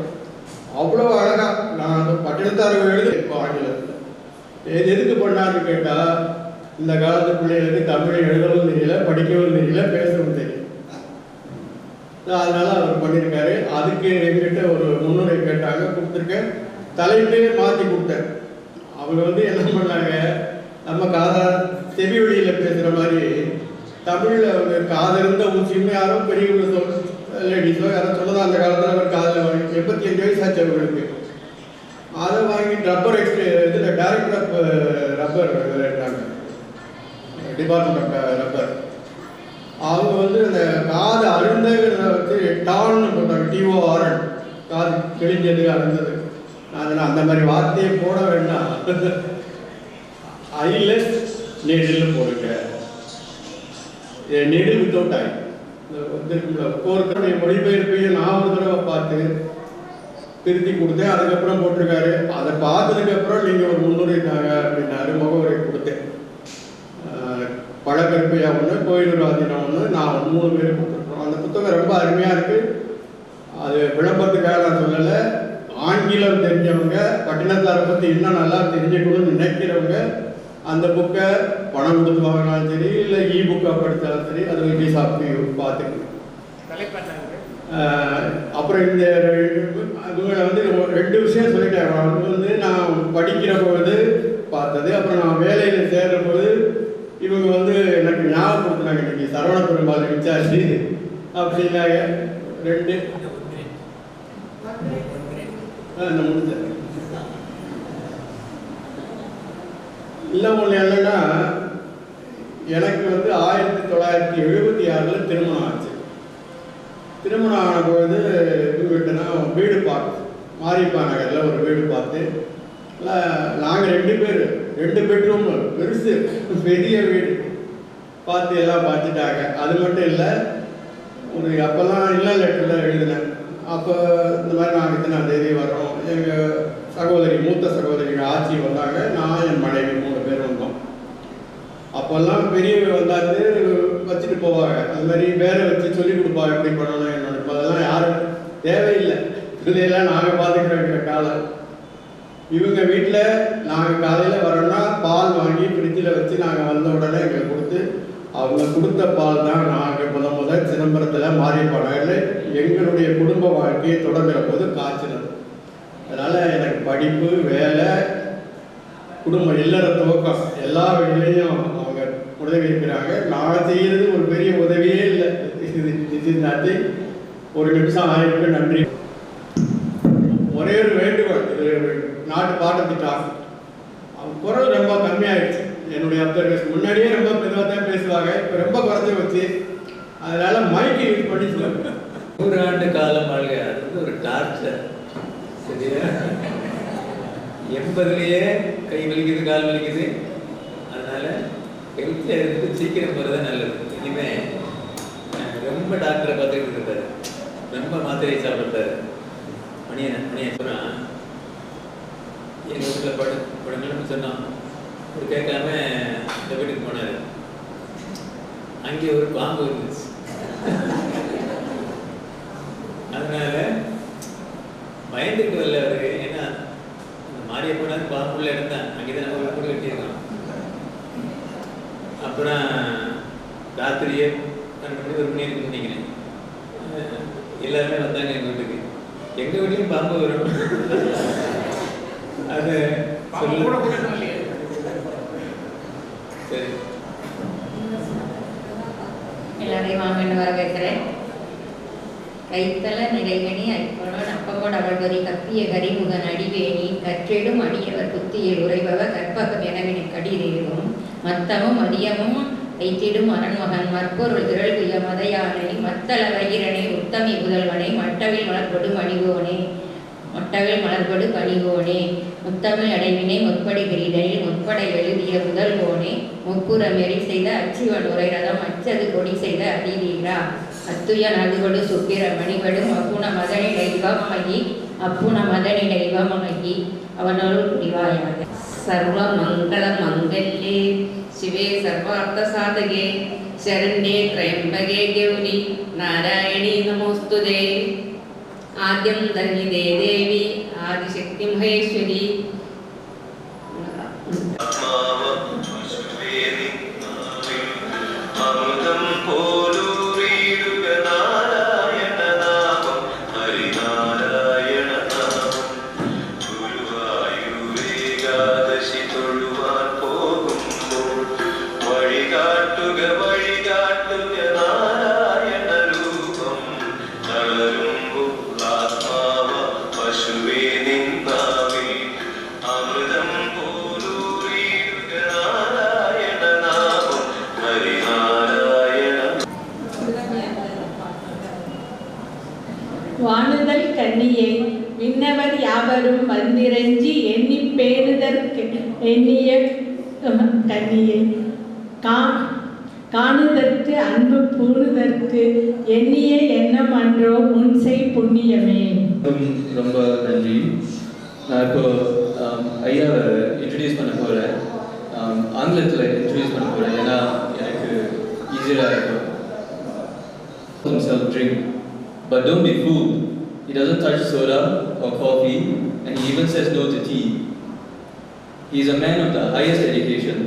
அவ்வளோ அழகாக நான் அந்த பட்டினத்தார் எழுது இப்போ ஆங்கிலத்தில். எதுக்கு பண்ணாருன்னு கேட்டால், இந்த காலத்து பிள்ளைகளுக்கு தமிழை எழுதவும் தெரியல, படிக்கவும் தெரியல, பேசவும் தெரியல. அதனால அவர் பண்ணியிருக்காரு. அதுக்கு எங்கிட்ட ஒரு முன்னுரை கேட்டாங்க, கொடுத்துருக்கேன். தலைப்பே மாற்றி கொடுத்தேன். அவங்க வந்து என்ன பண்ணாங்க, நம்ம செவி வழியில் பேசுகிற மாதிரி தமிழில் அவங்க காதிருந்த ஊசியுமே யாரோ பெரியவங்க லேடிஸோ யாரோ சொல்லதான் அந்த காலத்தில் அவர் காதில் வாங்கி 85 வயசு ஆச்சு அவங்களுக்கு. அதை வாங்கி ரப்பர் இதில் டைரக்டர் ஆஃப் ரப்பர் இருக்காங்க, டிபார்ட்மெண்ட் ஆஃப் ரப்பர். அவங்க வந்து அந்த காது அருந்தங்கிறத வச்சு டான்னு போட்டாங்க, TORN, காது கிழிஞ்சது அருந்தது. அதனால் அந்த மாதிரி வார்த்தையை போட வேண்டாம், ஐலெஸ் நெடில் போடுங்க. நெடில் வித்தவுட் ஐ ஒரு மொழிபெயர்ப்பையும் நான் ஒரு தடவை பார்த்து திருத்தி கொடுத்தேன். அதுக்கப்புறம் போட்டிருக்காரு. அதை பார்த்ததுக்கப்புறம் நீங்கள் ஒரு முன்னுரை தாங்க அப்படின்னாரு. முகவரை கொடுத்தேன். பழக்கற்பையா ஒன்று, கோயிலூர் ஆதீனம் ஒன்று, நான் 3 பேர் கொடுத்துருக்கோம். அந்த புத்தகம் ரொம்ப அருமையாக இருக்குது. அது விளம்பரத்துக்காக நான் சொல்லலை. ஆங்கிலம் தெரிஞ்சவங்க, பட்டினத்தாரை பற்றி இன்னும் நல்லா தெரிஞ்சுக்கணும்னு நினைக்கிறவங்க அந்த புக்கை பணம் கொடுத்து வாங்கினாலும் சரி, இல்லை புக்காக படித்தாலும் சரி, அது விஜய் சாப்பிட்டு பார்த்துக்கணும். அப்புறம் இந்த இவங்களை வந்து 2 விஷயம் சொல்லிட்டேன். அவங்க வந்து நான் படிக்கிற பொழுது பார்த்தது, அப்புறம் நான் வேலையில் சேர்கிற போது இவங்க வந்து எனக்கு ஞாபகப்படுத்தினாங்க, இன்னைக்கு சரவண பெருமாள் இன்சார்ஜ் அப்படின்னாங்க. 2 முடிஞ்ச இல்லை. ஒன்று என்னன்னா, எனக்கு வந்து 1976 திருமணம் ஆச்சு. திருமணம் ஆன பொழுது இவங்ககிட்டனா வீடு பார்த்து, மாரிப்பா நகரில் ஒரு வீடு பார்த்து, நாங்கள் 2 பேர் 2 பெட்ரூம் பெருசு பெரிய வீடு பார்த்து எல்லாம் பார்த்துட்டாங்க. அது மட்டும் இல்லை, ஒரு அப்போல்லாம் இல்லை லெட்டரில் எழுதினேன். அப்போ இந்த மாதிரி நாங்கள் இத்தனாம் தேதி வர்றோம். எங்கள் சகோதரி, மூத்த சகோதரிகள் ஆட்சி வந்தாங்க. நான் என் மனைவி 3 பேர் வந்தோம். அப்போல்லாம் பெரியவங்க வந்தாந்து வச்சுட்டு போவாங்க. அது மாதிரி வேற வச்சு சொல்லிக் கொடுப்பா எப்படி பண்ணணும் என்னோட. இப்போ அதெல்லாம் யாரும் தேவையில்லை. இதையெல்லாம் நாங்கள் பார்த்துக்கிற வேண்டிய காலம். இவங்க வீட்டில் நாங்கள் காலையில் வரோன்னா பால் வாங்கி ஃப்ரிட்ஜில் வச்சு நாங்கள் வந்த உடனே எங்களுக்கு கொடுத்து அவங்க கொடுத்த பால் தான் நாங்கள் முதல் சிதம்பரத்தில் மாரியப்பாளையில் எங்களுடைய குடும்ப வாழ்க்கையை தொடங்குற போது காய்ச்சினது. அதனால் எனக்கு படிப்பு, வேலை, குடும்பம், இல்லற துவக்கம் எல்லா வழியிலையும் அவங்க உதவி இருக்கிறாங்க. நான் செய்கிறது ஒரு பெரிய உதவியே இல்லை. இது ஒரு நிமிஷம் ஆயிருக்கு. நன்றி. ஒரே ஒரு வேண்டுகோள், இது நாட்டு பாடத்திட்டம் குரல் ரொம்ப கம்மியாகிடுச்சு. என்னுடைய அப்சர்வேஷன் முன்னாடியே ரொம்ப மெதுவாக தான் பேசுவாங்க, இப்போ ரொம்ப குறைஞ்சி வச்சு. அதனால மைக்கு யூஸ் பண்ணி சொல்லுங்க.
100 ஆண்டு காலம் வாழ்க, அது வந்து ஒரு டார்ச்சர். சரியா? 80லேயே கை வலிக்குது, கால் வலிக்குது. அதனால ஹெல்த்தியாக இருந்து சீக்கிரம் போகிறது தான் நல்லது. இனிமேல் ரொம்ப டாக்டரை பார்த்துக்கிட்டு இருக்காரு, ரொம்ப மாத்திரை சாப்பிட்டாரு. மணியை சொன்னான் எங்கள் வீட்டில் படங்கள்னு சொன்னோம். ஒரு கேட்காம இந்த வீட்டுக்கு போனார். அங்கே ஒரு பாம்பு இருந்துச்சு. அதனால பயந்துட்டு வரல அவரு. ஏன்னா மாறிய போனாலும் பாம்புள்ள இருந்தான். அங்கேதான் நம்ம கூட கட்டியிருக்கோம். அப்புறம் ராத்திரியே 12 1 மணி இருக்குன்னு நினைக்கிறேன். எல்லாருமே வந்தாங்க எங்கள் வீட்டுக்கு. எங்கள் வீட்லையும் பாம்பு வரும். அது சரி,
எல்லாரையும் வாங்கன்னு வர வைக்கிறேன். கைத்தல நிறைகணி ஐப்பனோன் அப்பமோடு அவள்வரி கப்பிய கரிமுகன் அடிவேணி கற்றெடும் அடியவர் புத்தியில் உரைபவ கற்பகம் எனவினி கடிதேவும் மத்தமும் மதியமும் வைத்திடும் அரண்மகன் மற்பொருள் திரள்குய மதையானை மத்தள வகிரனை உத்தமி புதல்வனை மட்டவில் மலர்பொடு மணிகோனே முத்தமிழ் அடைவினை முற்படி கிரீடனில் முற்பட எழுதிய முதல்வோனே முப்புறம் எரி செய்த அச்சுவன் உரை ரதம் அச்சது கொடி செய்த அதிதீரா அத்துய நதுகொடு சுப்பிர மணிவடும் அப்புன மதனி தெய்வமாகி அவனருள் புரிவாயாக. சர்வ மங்கள மங்கல்யே சிவே சர்வார்த்த சாதகே சரண்யே த்ரயம்பகே கௌரி நாராயணி நமோஸ்துதே. ஆத்யம் தன்னிதே தேவி ஆதிசக்தி மகேஸ்வரி.
வானுதல் கன்னியை விண்ணவர் யாவரும் வந்திரஞ்சி எண்ணி பேணுதற்கு எண்ணிய கன்னியை காணுதற்கு அன்பு பூணுதற்கு எண்ணிய எண்ணம் அன்றோ முன்சை புண்ணியமே.
ரொம்ப நன்றி. நான் இப்போ ஐயாவை இன்ட்ரடியூஸ் பண்ண போகிறேன். ஆங்கிலத்தில் இன்ட்ரடியூஸ் பண்ண போகிறேன், ஏன்னா எனக்கு ஈஸியாக இருக்கும். Himself drink, but don't be fooled. He doesn't touch soda or coffee, and he even says no to tea. He is a man of the highest education.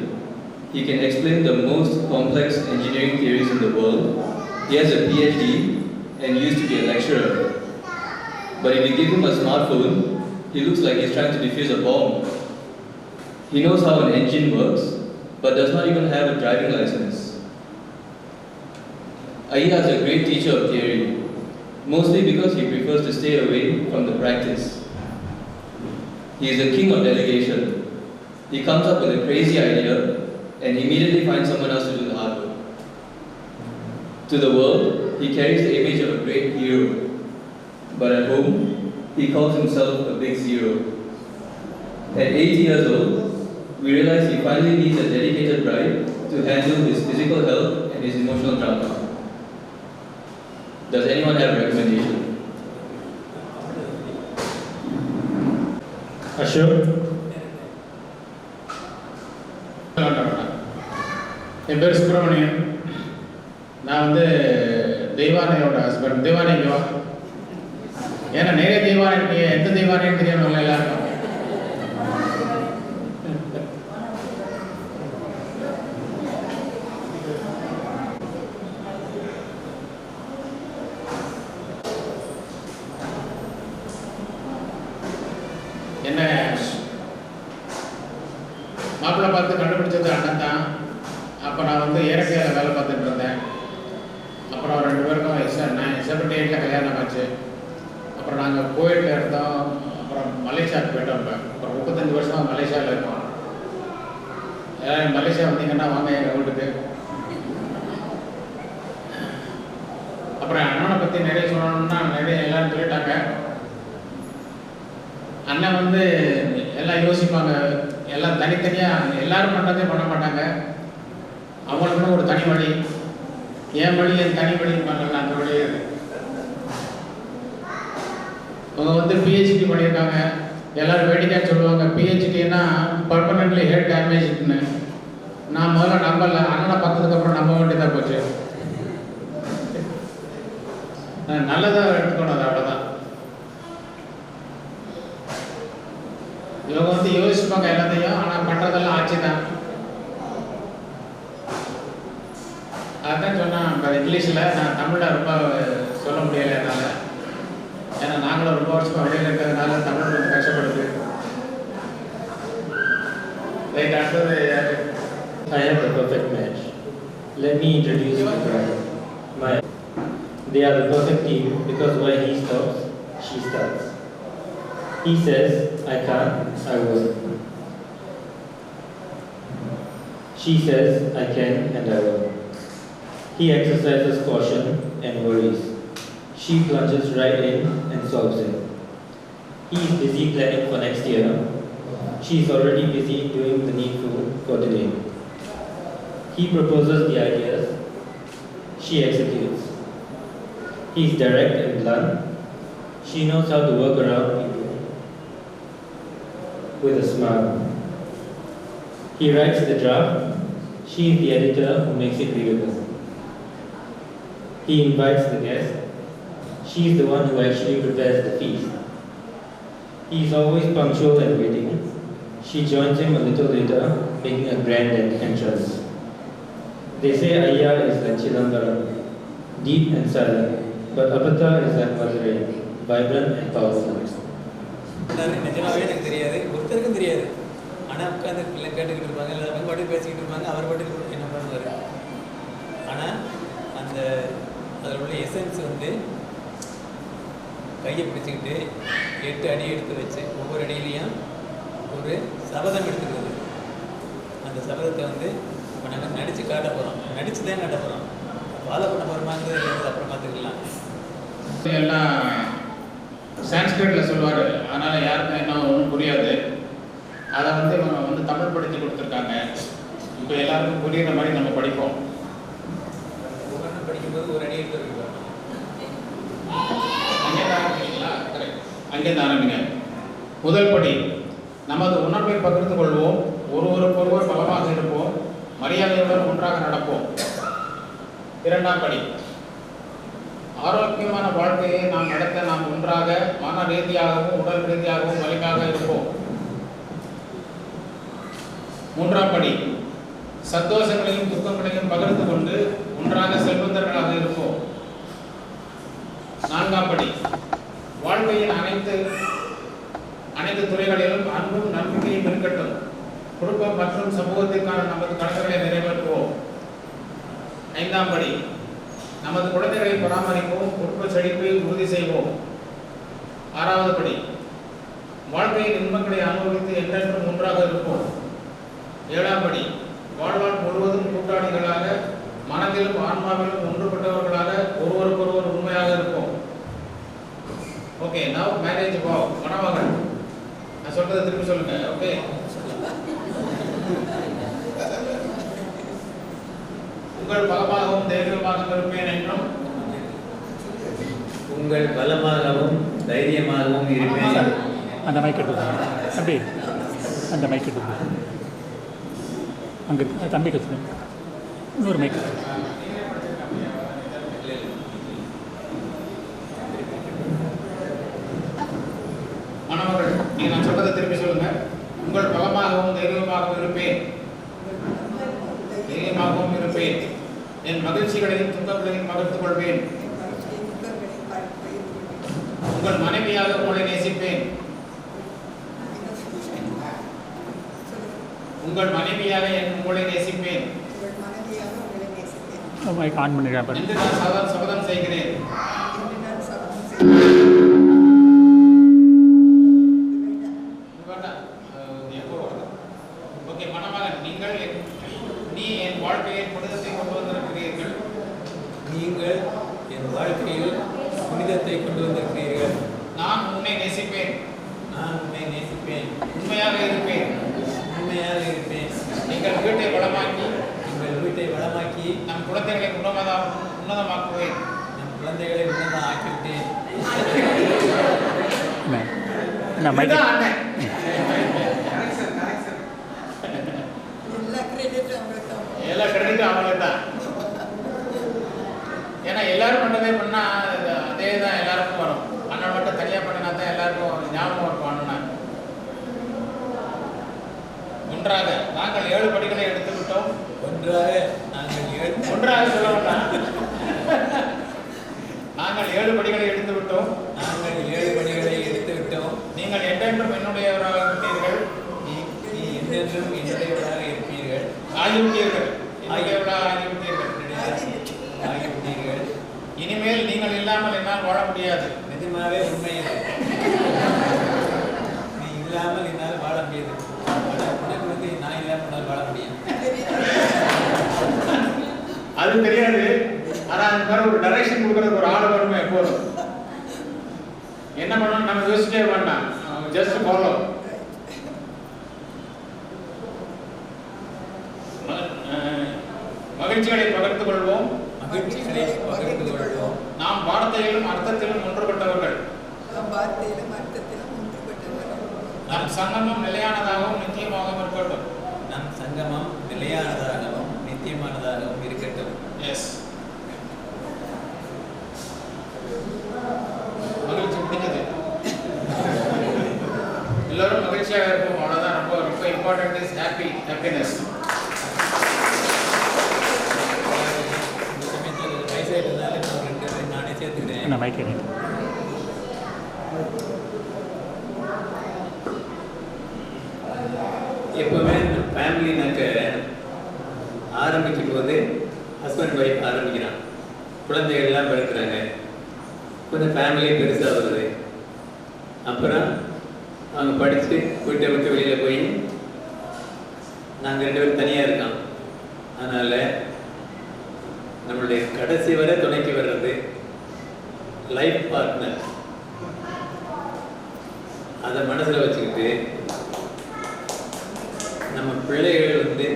He can explain the most complex engineering theories in the world. He has a PhD and used to be a lecturer. But if you give him a smartphone, he looks like he's trying to defuse a bomb. He knows how an engine works, but does not even have a driving license. Ayya is a great teacher of theory, mostly because he prefers to stay away from the practice. He is a king of delegation. He comes up with a crazy idea and immediately finds someone else to do the hard work. To the world, he carries the image of a great hero, but at home, he calls himself a big zero. At 80 years old, we realize he finally needs a dedicated bride to handle his physical health and his emotional drama. Does anyone have a recommendation?
Ashok. என் பேர் சுப்பிரமணியன். நான் வந்து தெய்வானையோட husband. Deivanai இங்கே வா. ஏன்னா நிறைய தெய்வானை இருக்கு, எந்த தெய்வானைன்னு தெரியணும் எல்லாருக்கும். மாப்பிள்ளை பார்த்து கண்டுபிடிச்சது அண்ணன் தான். அப்போ நான் வந்து ஏரக்கையில் வேலை பார்த்துட்டு இருந்தேன். அப்புறம் 2 பேருக்கும் 78 கல்யாணம் ஆச்சு. அப்புறம் நாங்கள் கோயிலில் இருந்தோம். அப்புறம் மலேசியாவுக்கு போயிட்டோம். அப்புறம் 35 வருஷமாக மலேசியாவில் இருக்கோம். ஏதாவது மலேசியா வந்தீங்கன்னா வாங்க எங்கள் வீட்டுக்கு. அப்புறம் அண்ணனை பற்றி நிறைய சொல்லணும்னா நிறைய எல்லாரும் சொல்லிட்டாங்க. அண்ணன் வந்து எல்லாம் யோசிப்பாங்க, எல்லாம் தனித்தனியாக எல்லாரும் பண்ணுறதே பண்ண மாட்டாங்க. அவங்களுக்குன்னு ஒரு தனி வழி, என் வழி என் தனி வழிப்பாங்கல்ல, அந்த வழி. அவங்க வந்து பிஹெச்டி பண்ணியிருக்காங்க. எல்லோரும் வேடிக்கையாக சொல்லுவாங்க பிஹெச்டின்னா பர்மனெண்ட்லி ஹெட் டேமேஜ்னு. நான் முதல்ல நம்பலை, அண்ணனை பார்த்ததுக்கப்புறம் நம்ப வேண்டியதாக போச்சு. நல்லதாக எடுத்துக்கணும், அது அவ்வளோதான். இவங்க வந்து யோசிப்பாங்க எல்லாத்தையும், ஆனால் பண்ணுறதெல்லாம் ஆட்சி தான். அதுதான் சொன்னேன் இங்கிலீஷில். நான் தமிழில் ரொம்ப சொல்ல முடியலை என்னால். ஏன்னா நாங்களும் ரொம்ப வருஷமாக வெளியில் இருக்கிறதுனால தமிழ் கொஞ்சம் கஷ்டப்படுது. ரைட், அடுத்தது யாரு?
I have the perfect match. Let me introduce you to bride. They are the perfect team because where he stops, she starts. He says, I can't, I won't. She says, I can and I will. He exercises caution and worries. She plunges right in and solves it. He is busy planning for next year. She is already busy doing the needful for today. He proposes the ideas. She executes. He is direct and blunt. She knows how to work around people with a smile. He writes the draft. She is the editor who makes it readable. He invites the guests. She is the one who actually prepares the feast. He is always punctual and waiting. She joins him a little later, making a grand entrance. They say Ayya is like Chidambaram, deep and silent, but Apatha is like Madurai, vibrant and powerful.
நிஜமாவே எனக்கு தெரியாது, ஒருத்தருக்கும் தெரியாது. ஆனால் உட்காந்து பிள்ளை கேட்டுக்கிட்டு இருப்பாங்க, இல்லை அவங்க பாட்டுக்கு பேசிக்கிட்டு இருப்பாங்க, அவர் பாட்டுக்கு என்ன பண்ணுவார். ஆனால் அந்த அதில் உள்ள எசன்ஸ் வந்து கையை பிடிச்சிக்கிட்டு 8 அடி எடுத்து வச்சு ஒவ்வொரு அடியிலையும் ஒரு சபதம் எடுத்துக்கிறது. அந்த சபதத்தை வந்து இப்போ நாங்கள் நடித்து காட்ட போகிறோம், நடித்து தான் காட்ட போகிறோம். ஃபாலோ பண்ண போகிறோமாங்கிறது அப்புறம் பார்த்துக்கலாம்.
எல்லாம் சான்ஸ்கிரிட்டில் சொல்லுவார், அதனால் யாருக்கும் என்ன ஒன்றும் புரியாது. அதை வந்து இவங்க வந்து தமிழ் படுத்தி கொடுத்துருக்காங்க. இப்போ எல்லாருக்கும் புரியுற மாதிரி நம்ம படிப்போம்.
ஒவ்வொன்றும் படிக்கும்போது ஒரு அடி எடுத்து வைக்கிறோம்.
அங்கே தான் ஆரம்பிங்களா? கரெக்ட், அங்கே தான் ஆரம்பிங்க. முதல் படி, நமது உணர்வை பகிர்ந்து கொள்வோம், ஒருவருக்கொருவர் பலமாக இருப்போம், மரியாதையுடன் ஒன்றாக நடப்போம். 2ஆம் படி, ஆரோக்கியமான வாழ்க்கையை நாம் நடத்த நாம் ஒன்றாக மன ரீதியாகவும் உடல் ரீதியாகவும் வலிமையாக இருப்போம். 3ஆம் படி, சந்தோஷங்களையும் துக்கங்களையும் பகிர்ந்து கொண்டு ஒன்றாக செல்வந்தர்களாக இருப்போம். 4ஆம் படி, வாழ்க்கையின் அனைத்து துறைகளிலும் அன்பும் நம்பிக்கையும் இருக்கட்டும். குடும்பம் மற்றும் சமூகத்திற்கான நமது கடமைகளை நிறைவேற்றுவோம். 5ஆம் படி, நமது குழந்தைகளை பராமரிப்போம், குடும்ப செழிப்பை உறுதி செய்வோம். 6வது படி, வாழ்க்கையின் இன்பங்களை அனுபவித்து என்றென்றும் ஒன்றாக இருப்போம். 7ஆம் படி, வாழ்நாள் முழுவதும் கூட்டாளிகளாக மனதிலும் ஆன்மாவிலும் ஒன்றுபட்டவர்களாக ஒருவருக்கொருவர் உண்மையாக இருப்போம். ஓகே, நவ் மேரேஜ் வாவ், மணமகன். நான் சொல்றதை திருப்பி சொல்லுங்க. ஓகே, உங்கள் பலமாகவும் தைரியமாகவும் இருப்பேன் என்றும்
உங்கள் பலமாகவும் தைரியமாகவும் இருப்பேன்.
அந்த மைக் எடுத்து தம்பி, அந்த மைக் எடுத்து அங்கே தம்பி கற்று இன்னொரு மைக்.
மாணவர்கள், நீங்க நான் சொல்றதை திருப்பி சொல்லுங்க. உங்கள் பலமாகவும் தைரியமாகவும் இருப்பேன், தைரியமாகவும் இருப்பேன். என் மகிழ்ச்சிகளையும் துன்பங்களையும் பகிர்ந்து கொள்வேன். உங்கள் மனைவியாக உங்களை நேசிப்பேன். உங்கள் உங்கள் மனைவியாக உங்களை நேசிப்பேன்
மைக் ஆன் பண்ணிடுறேன்
என்று நான் சபதம் செய்கிறேன். ஓகே, மணமகன், நீ என் வாழ்க்கையில் புனிதத்தை கொண்டு வந்திருக்கிறீர்கள்.
நீங்கள் என் வாழ்க்கையில் புனிதத்தை கொண்டு வந்திருக்கிறீர்கள்.
நான் உன்னை நேசிப்பேன்.
நான் உன்னை நேசிப்பேன்.
உண்மையாக இருப்பேன்.
உண்மையாக இருப்பேன்.
எங்கள் வீட்டை வளமாக்கி
நம்
குழந்தைகளை உன்னதமாக்குவேன்.
நம் குழந்தைகளை உன்னதம் ஆக்கிவிட்டேன்.
எல்லா கிரெடிட்டும் அவங்களுக்கு தான். ஏன்னா எல்லாரும் பண்ணதே பண்ணா அதே தான் எல்லாருக்கும் வரும். அண்ணன் மட்டும் தனியாக பண்ணினா தான் எல்லாருக்கும் ஞாபகம் இருக்கும். அண்ணன் ஒன்றாக நாங்கள் 7 படிகளை எடுத்து விட்டோம். ஒன்றாக சொல்ல வேண்டாம். நாங்கள் 7 படிகளை எடுத்து விட்டோம். நீங்கள் என்றென்றும் என்னுடையவராக இருப்பீர்கள்.
நீ என்றென்றும் என்னுடையவராக இருப்பீர்கள்.
ஆகிவிட்டீர்கள். இனிமேல் நீங்கள் இல்லாமல் என்னால் வாழ முடியாது.
நிஜமாவே உண்மையிலே நீ இல்லாமல் என்னால் வாழ முடியாது. உனக்கு வந்து நான் இல்லாமல் வாழ முடியும்.
அது தெரியாது. ஆனா அந்த மாதிரி ஒரு டைரக்ஷன் கொடுக்கறதுக்கு ஒரு ஆள் வருமே எப்போதும். என்ன பண்ணணும் நம்ம யோசிச்சே வேண்டாம். Just follow. மகிழ்ச்சிகளை பகிர்ந்து கொள்வோம். நாம் வார்த்தையிலும் அர்த்தத்திலும் ஒன்றுபட்டவர்கள். நம் சங்கமம் நிலையானதாகவும் நித்தியமாகவும் இருக்கட்டும்.
நம் சங்கமம் நிலையானதாகவும் நித்தியமானதாகவும் இருக்கட்டும்.
எஸ். மகிழ்ச்சி முடிஞ்சது. எல்லாரும் மகிழ்ச்சியாக இருக்கும். அவ்வளவுதான். ரொம்ப இம்பார்ட்டன்ட் இஸ் ஹாப்பினஸ்.
நானே சேர்த்துக்கிறேன்.
மைக்
எப்பவுமே ஃபேமிலினாக்க ஆரம்பிக்கும் போது ஹஸ்பண்ட் ஒய்ஃப் ஆரம்பிக்கிறான். குழந்தைகள்லாம் பிறக்கிறாங்க. கொஞ்சம் ஃபேமிலி பெருசாக வருது. அப்புறம் அவங்க படித்து வீட்டை விட்டு வெளியில் போய் நாங்கள் 2 பேரும் தனியாக இருக்கோம். அதனால் நம்மளுடைய கடைசி வரை துணைக்கு வர்றது லைஃப் பார்ட்னர். அதை மனசில் வச்சுக்கிட்டு நம்ம பிள்ளைகள் வந்து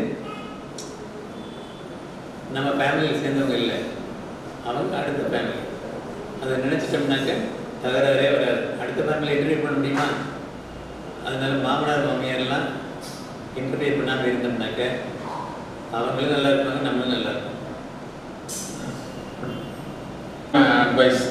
நம்ம ஃபேமிலியில் சேர்ந்தவங்க இல்லை, அவங்க அடுத்த ஃபேமிலி. அதை நினச்சிட்டோம்னாக்க தகராறே வராது. அடுத்த ஃபேமிலியை இன்டர்வியூ பண்ண முடியுமா? அதனால மாமனார் மாமியாரெல்லாம் இன்டர்வியூ பண்ணாமல் இருந்தோம்னாக்க அவங்களும் நல்லா இருப்பாங்க, நம்மளும் நல்லா இருப்போம்.
அட்வைஸ்